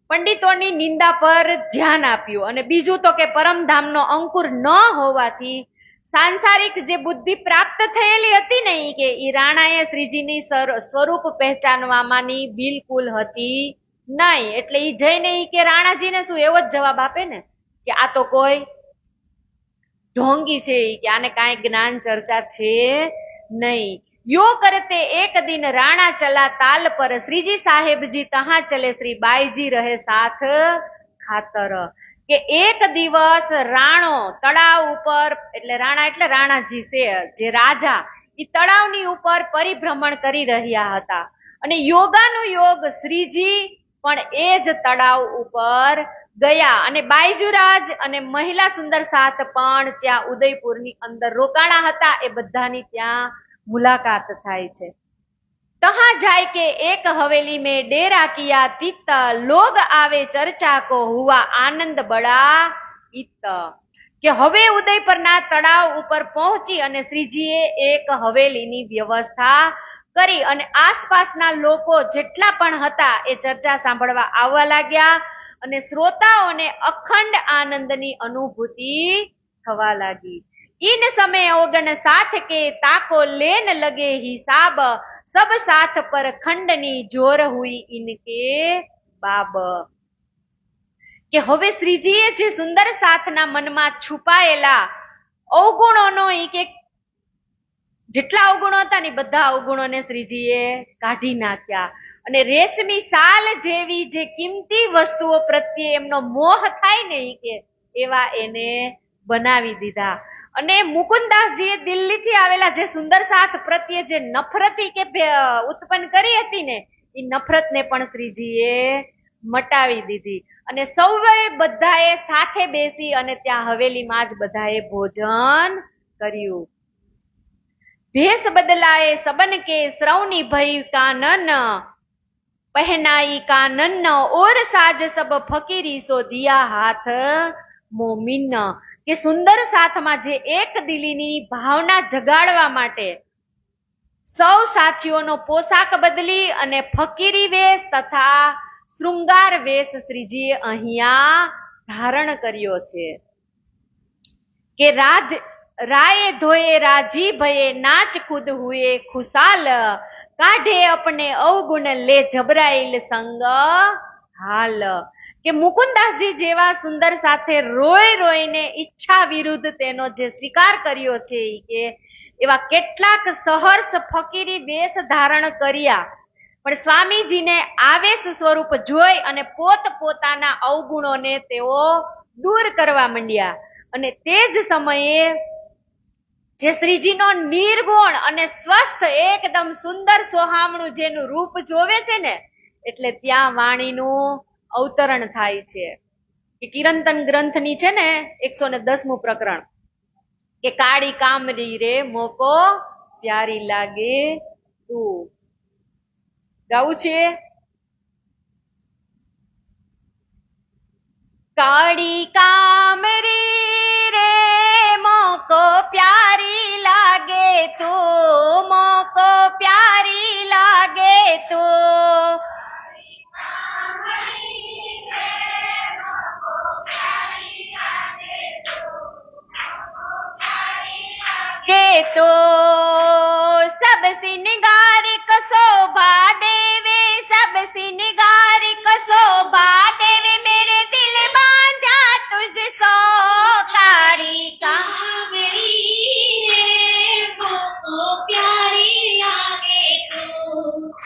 પંડિતોની નિંદા પર ધ્યાન આપ્યું અને બીજું તો કે પરમધામનો અંકુર ન હોવાથી સાંસારિક જે બુદ્ધિ પ્રાપ્ત થયેલી હતી ને કે ઈ રાણાએ શ્રીજીની સ્વરૂપ પહેચાનવામાંની બિલકુલ હતી નહીં. એટલે ઈ જઈને ઈ કે રાણાજીને શું એવો જ જવાબ આપે ને કે આ તો કોઈ ઢોંગી છે, કે આને કાંઈ જ્ઞાન ચર્ચા છે નહીં. यो करते एक दिन राणा चला ताल पर, श्रीजी साहेब जी तहां चले श्री बाईजी रहे साथ खातर. કે એક દિવસ રાણો તળાવ ઉપર, એટલે રાણા એટલે રાણાજી છે જે રાજા, એ તળાવની ઉપર પરિભ્રમણ કરી રહ્યા હતા અને યોગાનું યોગ શ્રીજી પણ એ જ તળાવ ઉપર ગયા અને બાઈજુરાજ અને મહિલા સુંદર સાથ પણ ત્યાં ઉદયપુરની અંદર રોકાણા હતા. એ બધાની ત્યાં मुलाकात થાય છે. तहां जाए के एक हवेली में डेरा किया तित, लोग आवे चर्चा को हुआ आनंद बड़ा इत. કે હવે ઉદયપરના તળાવ ઉપર પહોંચી અને શ્રીજીએ એક હવેલીની વ્યવસ્થા કરી અને આસપાસના લોકો જેટલા પણ હતા એ ચર્ચા સાંભળવા આવવા લાગ્યા અને શ્રોતાઓને અખંડ આનંદની અનુભૂતિ થવા લાગી. इन समय अवगण साथ के ताको लेन लगे हिसाब सब साथ पर खंडनी जोर हुई इनके बाब. કે હવે શ્રીજીએ જે સુંદર સાથના મનમાં છુપાયેલા અવગુણોનો કે જેટલા અવગુણો હતા ને બધા અવગુણોને શ્રીજીએ કાઢી નાખ્યા અને રેશમી સાલ જેવી જે કિંમતી વસ્તુઓ પ્રત્યે એમનો મોહ થાય ને કે એવા એને બનાવી દીધા. અને મુકુંદાસજીએ દિલ્હીથી આવેલા જે સુંદર સાથ પ્રત્યે જે નફરતી કે ઉત્પન્ન કરી હતી ને એ નફરતને પણ શ્રીજીએ મટાવી દીધી અને સૌએ બધાએ સાથે બેસી અને ત્યાં હવેલીમાં જ બધાએ ભોજન કર્યું. भेष बदलाए सबन के श्रवणी भई कानन पहनाई कानन और साज सब फकीरी सो दिया हाथ मोमिन. કે સુંદર સાથમાં જે એક દિલીની ભાવના જગાડવા માટે સૌ સાથીઓનો પોશાક બદલી અને ફકીરી વેશ તથા શૃંગાર વેશ શ્રીજીએ અહીંયા ધારણ કર્યો છે. કે રાય ધોએ રાજી ભયે નાચ ખુદ હુએ ખુશાલ કાઢે અપને અવગુણ લે જબરાઈલ સંગ હાલ. કે મુકુંદાસજી જેવા સુંદર સાથે રોઈ રોઈને ઈચ્છા વિરુદ્ધ તેનો જે સ્વીકાર કર્યો છે કે એવા કેટલાક સહર્ષ ફકીરી વેશ ધારણ કર્યા પણ સ્વામીજીને આવેશ સ્વરૂપ જોઈ અને પોતાના અવગુણોને તેઓ દૂર કરવા માંડ્યા અને તે જ સમયે જે શ્રીજીનો નિર્ગુણ અને સ્વસ્થ એકદમ સુંદર સોહામણું જેનું રૂપ જોવે છે ને એટલે ત્યાં વાણીનું અવતરણ થાય છે. કે કિરંતન ગ્રંથની છે ને 110મું પ્રકરણ કે કાળી કામરી રે મોકો પ્યારી લાગે તું. ગાવું છે કાળી કામરી રે મોકો પ્યારી લાગે તું મોકો પ્યારી લાગે તું के तो सब सिंगार को शोभा देवे सब सिंगार को शोभा देवे मेरे दिल बांधा तुझ सो काड़ी कामड़ी रे मोको प्यारी लागे तू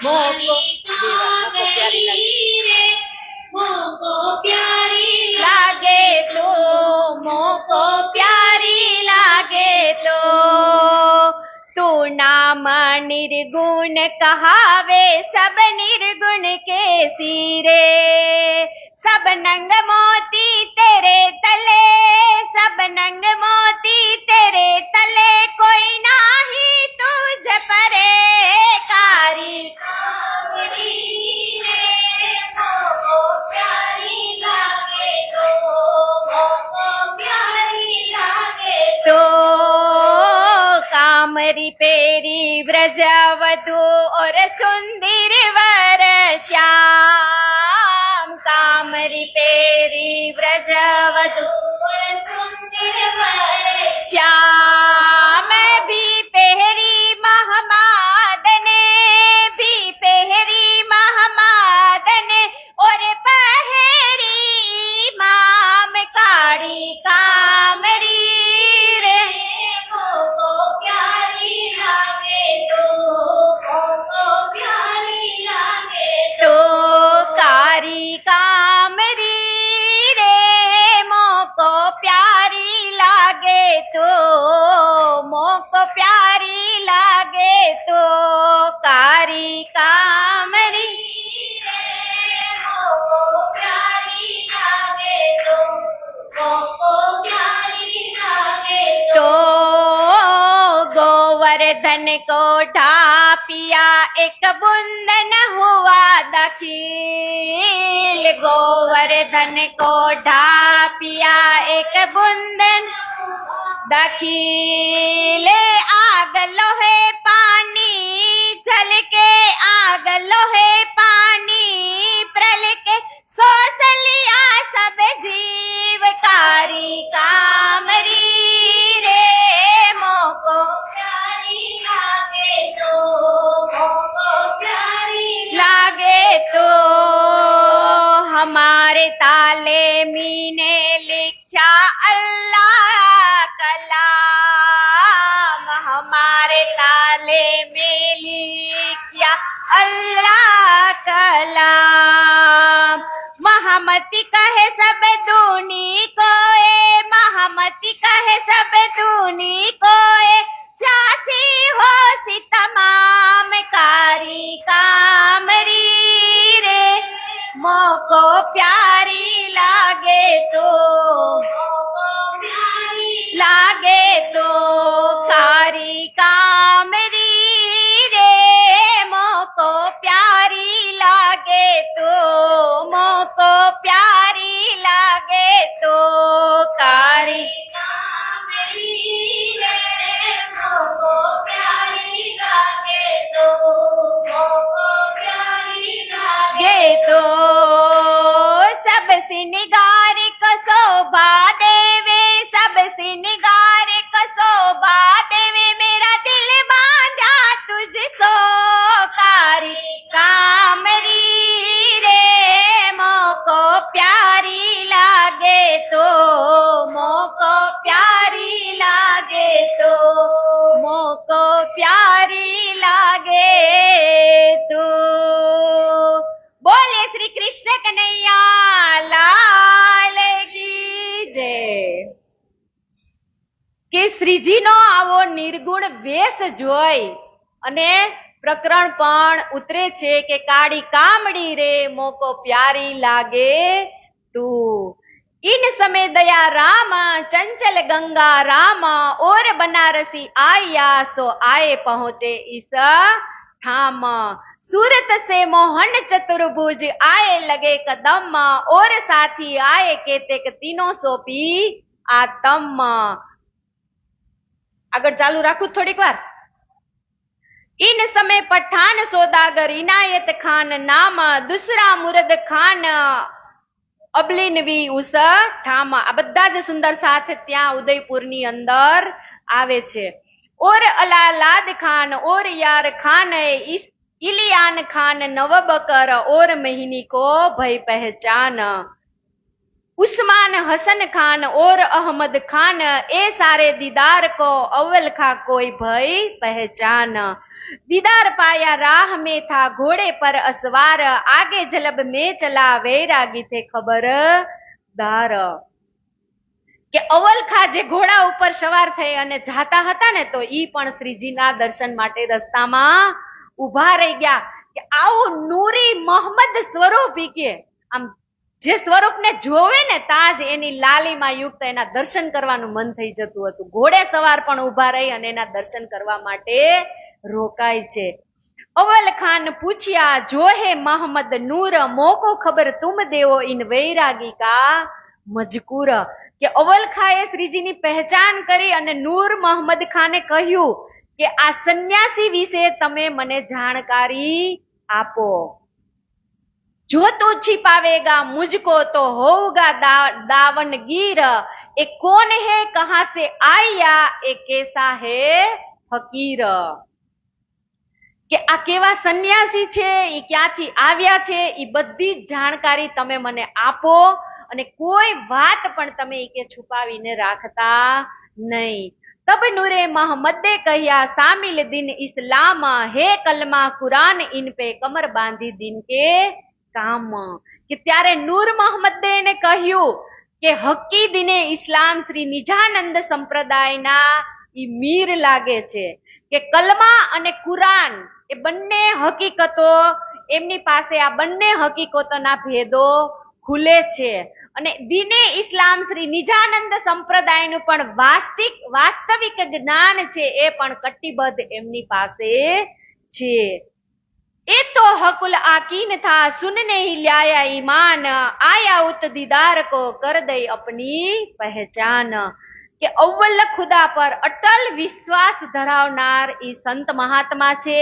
मोको प्यारी रे मोको प्यारी लागे तू मोको प्यारी लागे तो तू नाम निर्गुण कहावे सब निर्गुण के सिरे सब नंग मोती तेरे तले सब नंग मोती तेरे तले कोई नाही तुझ परे कारी तो कामरी पेरी व्रजवधु और सुंदर वर श्याम कामरी पेरी व्रजवधु और सुंदर वर श्याम भी पहरी महामादने भी पहरी महामादने और पहरी माम काड़ी कामरी रे मोको प्यारी लागे तो मोको प्यारी लागे तो कारी कामरी रे मोको प्यारी लागे तो मोको प्यारी लागे तो कारी कामरी तो गोवर्धन को ढापिया एक बुंदन हुआ दाखिल गोवर्धन को ढापिया एक बुंदन दाखिले आग लोहे पानी झलके आग लोहे पानी प्रलके सोच लिया सब जीव कारी कामरी रे मोको प्यारी लागे तो मोको प्यारी लागे तो हमारे ताले मीने लिखा अल्लाह कलाम हमारे ताले में लिखा अल्लाह कलाम महामती कहे सब दूनी कोए महामती कहे सब दूनी कोए प्यासी हो सी तमाम कारी कामरी रे मोको प्यारी लागे तो लागे तो कारी कामरी रे मोको प्यारी लागे तो मोको प्यारी लागे तो कारी कामरी रे मोको प्यारी लागे तो मोको प्यारी लागे तो सब सिंगार को शोभा देवे सब सिंगार को शोभा देवे मेरा दिल बांधा तुझ सो कारी कामरी रे मोको प्यारी लागे तो मोको प्यारी लागे तो मोको प्यारी लागे तो बोले श्री कृष्ण कन्हैया लाल की जय કે શ્રીજીનો આવો નિર્ગુણ વેશ જોઈ અને પ્રકરણ પણ ઉતરે છે કે કાળી કામડી રે મોકો પ્યારી લાગે તું इन समय दया राम चंचल गंगा राम और बनारसी आया सो आए पहुंचे इस ठाम सूरत से मोहन चतुर्भुज आए लगे कदम और साथी आए केते तीनों सोपी आतम આગળ ચાલુ રાખું થોડીક વાર इन समय पठान सौदागर इनायत खान नाम दूसरा मुरद खान અબલીનવી ઉસ ઠામ આ બધા જ સુંદર સાથ ત્યાં ઉદયપુરની અંદર આવે છે ઓર અલાલાદ ખાન ઓર યાર ખાન इलियान खान नवबकर और महीनी को भय पहचान उस्मान हसन खान और अहमद खान ए सारे दीदार को अव्वल खा कोई भय पहचान दीदार पाया राह में था घोड़े पर असवार आगे जलब में चला वैरागी थे खबरदार કે અવલખા જે ઘોડા ઉપર સવાર થઈ અને જાતા હતા ને તો ઈ પણ શ્રીજીના દર્શન માટે રસ્તામાં ઉભા રહી ગયા કે આવું નૂરી મોહમ્મદ સ્વરૂપ ઈ કે આમ જે સ્વરૂપને જોવે ને તાજ એની લાલીમાં યુક્ત એના દર્શન કરવાનું મન થઈ જતું હતું ઘોડે સવાર પણ ઉભા રહી અને એના દર્શન કરવા માટે રોકાય છે અવલ ખાન પૂછ્યા જો હે મોહમ્મદ નૂર મોકો ખબર તુમ દેવો ઇન વૈરાગી કા મજકૂર કે અવલ ખાએ શ્રીજીની પહેચાન કરી અને નૂર મોહમ્મદ ખાને કહ્યું કે આ સંન્યાસી વિશે તમે મને જાણકારી આપો जो तू छिपावेगा मुझको तो होगा दावनगीर ए कौन है कहां से आया ए कैसा है फकीर કે આ કેવા સંન્યાસી છે એ ક્યાંથી આવ્યા છે એ બધી જ જાણકારી તમે મને આપો અને કોઈ વાત પણ તમે કે છુપાવીને રાખતા નહીં तब नूरे मोहम्मदे कहिया शामिल दिन इस्लाम है कलमा कुरान इन पे कमर बांधी दिन के કામ કે ત્યારે નૂર મોહમ્મદે એને કહ્યું કે હકી દિને ઇસ્લામ શ્રી નિજાનંદ સંપ્રદાયના ઈ મીર લાગે છે કે કલમા અને કુરાન એ બંને હકીકતો એમની પાસે આ બંને હકીકતોના ભેદો ખુલે છે અને દિને ઇસ્લામ શ્રી નિજાનંદ સંપ્રદાયનું પણ વાસ્તવિક જ્ઞાન છે એ પણ કટિબદ્ધ એમની પાસે છે ए तो हकुल आकीन था सुनने ही लाया ईमान आया उत दीदार को कर दे अपनी पहचान કે અવ્વલ ખુદા પર અટલ વિશ્વાસ ધરાવનાર એ સંત મહાત્મા છે.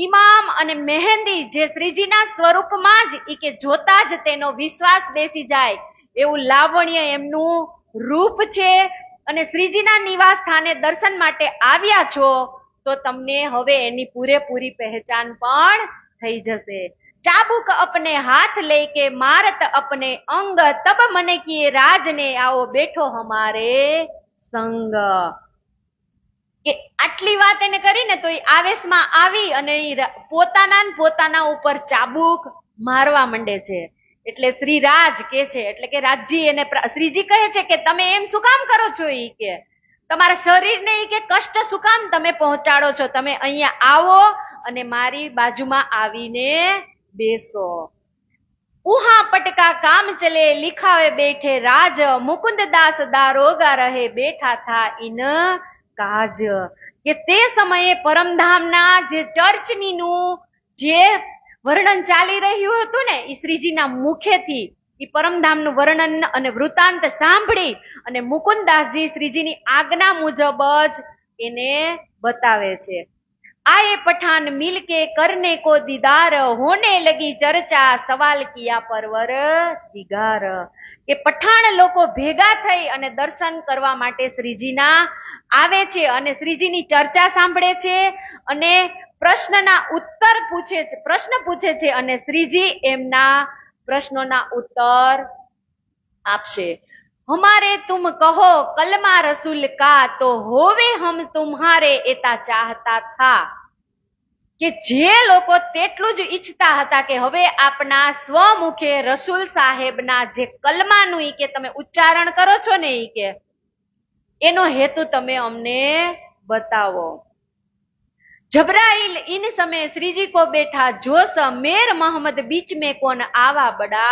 ઇમામ અને મહેંદી જે શ્રીજીના સ્વરૂપમાં જ ઈ કે જોતા જ તેનો વિશ્વાસ બેસી જાય એવું લાવણ્ય એમનું રૂપ છે. અને શ્રીજીના નિવાસ સ્થાને દર્શન માટે આવ્યા છો તો તમને હવે એની પૂરેપૂરી પહેચાન પણ થઈ જશે. ચાબુક અપને હાથ લે કે મારત અપને અંગ તબ મને કિએ રાજને આવો બેઠો હમારે સંગ. કે આટલી વાત એને કરીને તો એ આવેશમાં આવી અને પોતાના ઉપર ચાબુક મારવા માંડે છે. એટલે શ્રી રાજ કે છે, એટલે કે રાજજી એને શ્રીજી કહે છે કે તમે એમ શું કામ કરો છો? ઈ કે તમારા શરીરને ઈ કે કષ્ટ શું કામ તમે પહોંચાડો છો? તમે અહીંયા આવો અને મારી બાજુમાં આવીને બેસો. ઉહા પટકા કામ ચલે લિખાવે બેઠે રાજ મુકુંદ દાસ દારોગા રહે બેઠા થા ઇન કાજ. કે તે સમયે પરમધામના જે ચર્ચનીનું જે વર્ણન ચાલી રહ્યું હતું ને એ શ્રીજીના મુખેથી એ પરમધામનું વર્ણન અને વૃત્તાંત સાંભળી અને મુકુંદાસજી શ્રીજીની આજ્ઞા મુજબ જ એને બતાવે છે. आए पठान मिलके करने को दीदार होने लगी चर्चा सवाल किया परवर दिगार. કે પઠાણ લોકો ભેગા થઈ અને દર્શન કરવા માટે શ્રીજીના આવે છે અને શ્રીજીની ચર્ચા સાંભળે છે અને પ્રશ્ન પૂછે છે અને શ્રીજી એમના પ્રશ્નોના ઉત્તર આપશે. हमारे तुम कहो कलमा रसूल का तो होवे हम तुम्हारे एता चाहता था. કે જે લોકો તેટલું જ ઈચ્છતા હતા કે હવે આપના સ્વમુખે રસૂલ સાહેબના જે કલમાનું ઈ કે તમે ઉચ્ચારણ કરો છો ને ઈ કે એનો હેતુ તમે અમને बताओ. जबराइल इन समय श्री जी को बैठा जोश मेर मोहम्मद बीच में कौन आवा बड़ा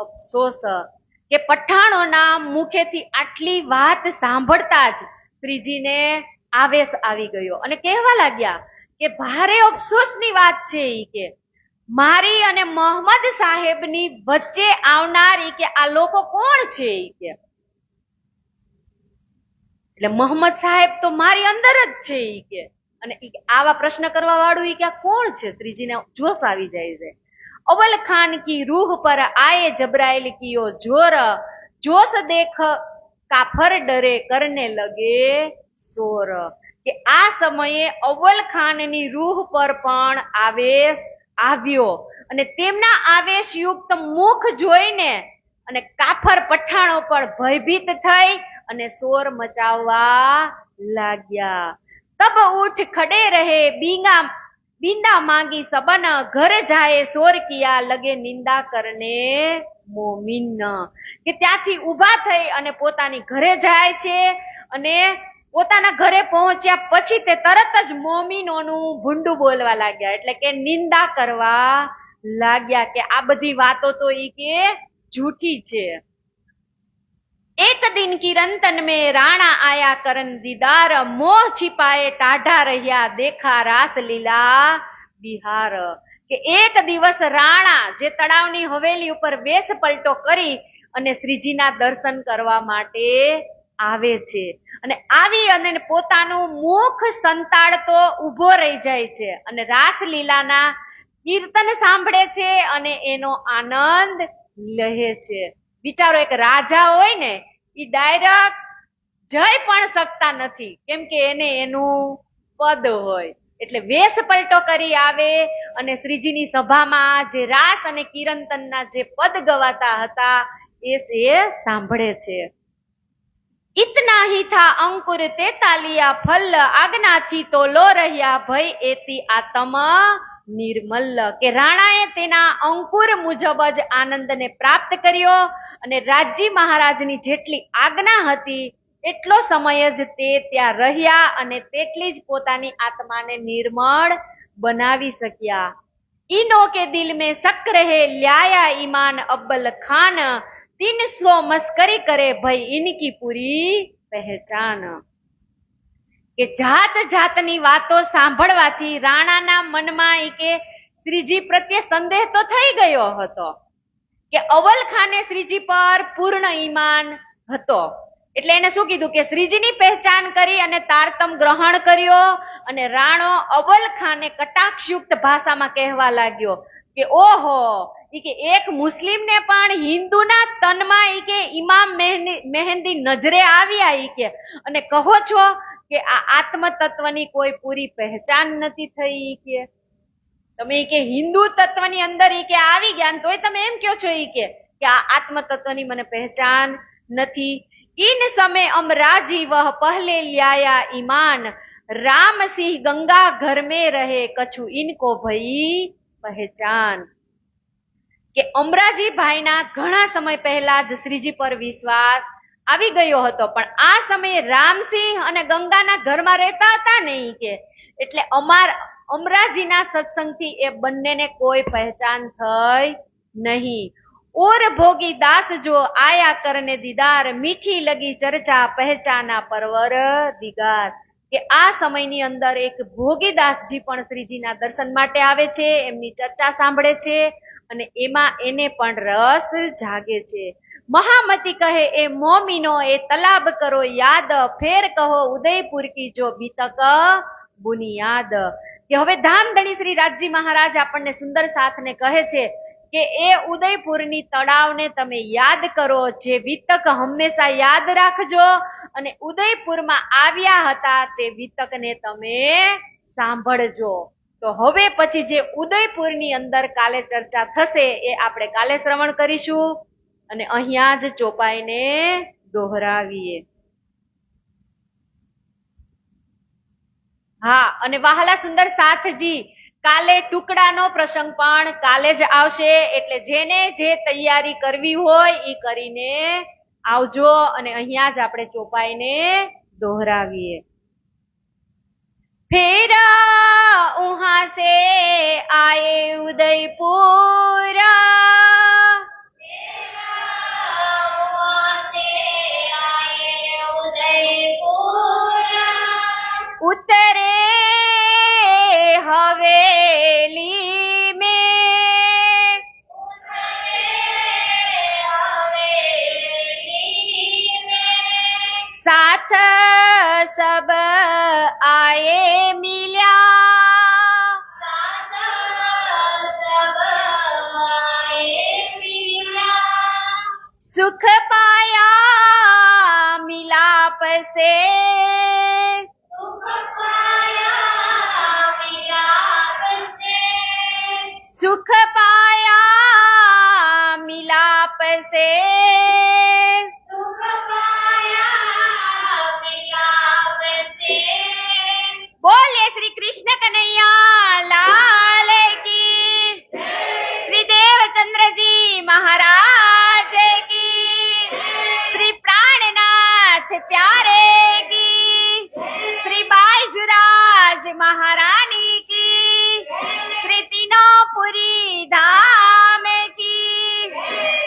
अफसोस. કે પઠાણોના મુખેથી આટલી વાત સાંભળતા જ શ્રીજીને આવેશ આવી ગયો અને કહેવા લાગ્યા કે ભારે અફસોસની વાત છે ઈ કે મારી અને મોહમ્મદ સાહેબની વચ્ચે આવનારી કે આ લોકો કોણ છે ઈ કે એટલે મોહમ્મદ સાહેબ તો મારી અંદર જ છે ઈ કે અને આવા પ્રશ્ન કરવા વાળું ઈ કે આ કોણ છે? શ્રીજીને જોશ આવી જાય છે. अवल खान की रूह पर आए जबराइल कियो जोर जोश देख काफर डरे करने लगे शोर. કે આ સમયે અવ્વલ ખાનની રૂહ પર પણ આવેશ આવ્યો અને તેમના આવેશયુક્ત મુખ જોઈને અને કાફર પઠાણો પણ ભયભીત થઈ અને શોર મચાવવા લાગ્યા. તબ ઉઠ ખડે રહે बिंदा मांगी सबन घर जाए शोर किया लगे निंदा करने मोमिन. કે ત્યાંથી ઉભા થઈ અને પોતાની ઘરે જાય છે અને પોતાના ઘરે પહોંચ્યા પછી તે તરત જ મોમીનોનું ભૂંડું બોલવા લાગ્યા એટલે કે નિંદા કરવા લાગ્યા કે આ બધી વાતો તો ઈ કે झूठी છે. एक दिन किरंतन में राणा आया करन दीदार मोह छिपाए टाढ़ा रहिया देखा रास लीला बिहार. કે એક દિવસ રાણા જે તળાવની હવેલી ઉપર વેશ પલટો કરી અને શ્રીજીના દર્શન કરવા માટે આવે છે અને આવી અને પોતાનું મુખ સંતાડતો ઊભો રહી જાય છે અને રાસલીલાના કીર્તન સાંભળે છે અને એનો આનંદ લહે છે. વિચારો એક રાજા હોય ને ઈ ડાયરેક્ટ જઈ પણ શકતા નથી કેમ કે એને એનું પદ હોય એટલે વેશ પલટો કરી આવે અને શ્રીજીની સભામાં જે રાસ અને કીર્તનના જે પદ ગવાતા હતા એ સાંભળે છે. इतना ही था अंकुर तेतालिया फल आज्ञा थी तो लो रहिया भय एती आत्म निर्मल. કે રાણાએ તેના અંકુર મુજબ જ આનંદને પ્રાપ્ત કર્યો અને રાજજી મહારાજની જેટલી આજ્ઞા હતી એટલો સમય જ તે ત્યાં રહ્યા અને તેટલી જ પોતાની આત્માને નિર્મળ બનાવી શક્યા. ઈનો કે દિલ में शक रहे ल्याया ईमान अब्बल खान 300 मस्करी करे भई इनकी पूरी पहचान. કે જાત જાતની વાતો સાંભળવાથી રાણાના મનમાં ઈ કે શ્રીજી પ્રત્યે સંદેહ તો થઈ ગયો હતો કે અવલ ખાને શ્રીજી પર પૂર્ણ ઈમાન હતો એટલે એને શું કીધું કે શ્રીજીની પહેચાન કરી અને તારતમ ગ્રહણ કર્યો અને રાણો અવલ ખાને કટાક્ષયુક્ત ભાષામાં કહેવા લાગ્યો કે ઓહો ઈ કે એક મુસ્લિમને પણ હિન્દુના તનમાં ઈ કે ઇમામ મહેંદી નજરે આવ્યા ઈ કે અને કહો છો કે આ આત્મ તત્વની કોઈ પૂરી પહેચાન નથી થઈ ઈ કે તમે ઈ કે હિન્દુ તત્વની અંદર ઈ કે આવી ગયા તોય તમે એમ કહો છો ઈ કે આ આત્મ તત્વની મને પહેચાન નથી. इन समय अमराजी वह पहले लिया ईमान राम सिंह गंगा घर में रहे कछु इनको भई पहचान કે અમરાજી ભાઈના ઘણા સમય પહેલા જ શ્રીજી પર વિશ્વાસ આવી ગયો હતો પણ આ સમયે રામસિંહ અને ગંગાના ઘરમાં રહેતા હતા ને કે એટલે અમરાજીના સત્સંગથી એ બંનેને કોઈ પહેચાન થઈ નહીં. और भोगी दास जो आया करने दीदार मीठी लगी चर्चा पहचाना परवर दिगार કે આ સમયની અંદર એક ભોગીદાસજી પણ શ્રીજીના દર્શન માટે આવે છે, એમની ચર્ચા સાંભળે છે અને એમાં એને પણ રસ જાગે છે. મહામતી કહે એ મોમીનો એ તલાબ કરો યાદ ફેર કહો ઉદયપુર કી જો બીતક બુનિયાદ કે હવે ધામધણી શ્રી રાજજી મહારાજ આપણને સુંદર સાથને કહે છે કે એ ઉદયપુરની તળાવને તમે યાદ કરો, જે વિતક હંમેશા યાદ રાખજો અને ઉદયપુરમાં આવ્યા હતા તે વિતકને તમે સાંભળજો. તો હવે પછી જે ઉદયપુરની અંદર કાલે ચર્ચા થશે એ આપણે કાલે શ્રવણ કરીશું અને અહીંયા જ ચોપાઈને દોહરાવીએ. હા, અને વહાલા સુંદર સાથજી કાલે ટુકડાનો પ્રસંગ પણ કાલે જ આવશે એટલે જેને જે તૈયારી કરવી હોય એ કરીને આવજો અને અહીંયા જ આપણે ચોપાઈને દોહરાવીએ. ફિર ઉહા સે આયે ઉદયપુર ઉતરે हवेली में साथ सब आए मिल्या सुख पाया मिलाप से सुख पाया मिलाप से बोले श्री कृष्ण कन्हैया लाल की, श्री देवचंद्र जी महाराज की, श्री प्राणनाथ प्यारे की, श्री बाईजुराज महारानी की, श्री तीनोंपुरी धाम की,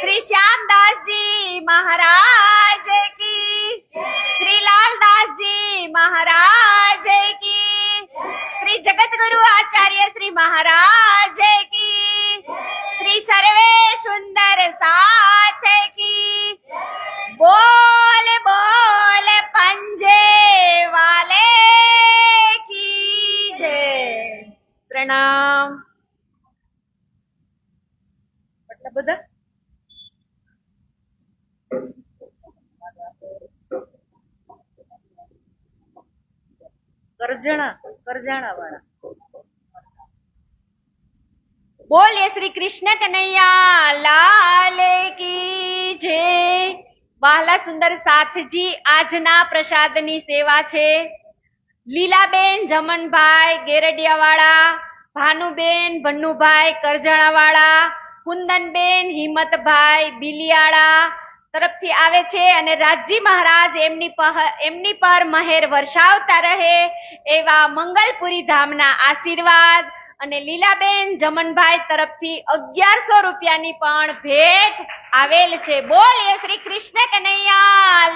श्री श्यामदास जी महाराज की, श्री लालदास जी महाराज की, श्री जगत गुरु आचार्य श्री महाराज की, श्री सर्वे सुंदर साथ की, बोल बोल पंजे वाले की जय. प्रणाम. मतलब બધા કરજાણા વાળા બોલે શ્રી કૃષ્ણ કનૈયા લાલ કી જય. વહાલા સુંદર સાથજી આજના પ્રસાદની સેવા છે લીલાબેન જમનભાઈ ગેરડિયાવાળા, ભાનુબેન ભન્નુભાઈ કરજાણાવાળા, કુંદનબેન હિંમતભાઈ બિલિયાળા તરફથી આવે છે અને રાજજી મહારાજ એમની પર મહેર વર્ષાવતા રહે એવા મંગલપુરી ધામના આશીર્વાદ અને લીલાબેન જમનભાઈ તરફથી 1100 રૂપિયાની પણ ભેટ આવેલ છે. બોલીએ શ્રી કૃષ્ણ કનૈયા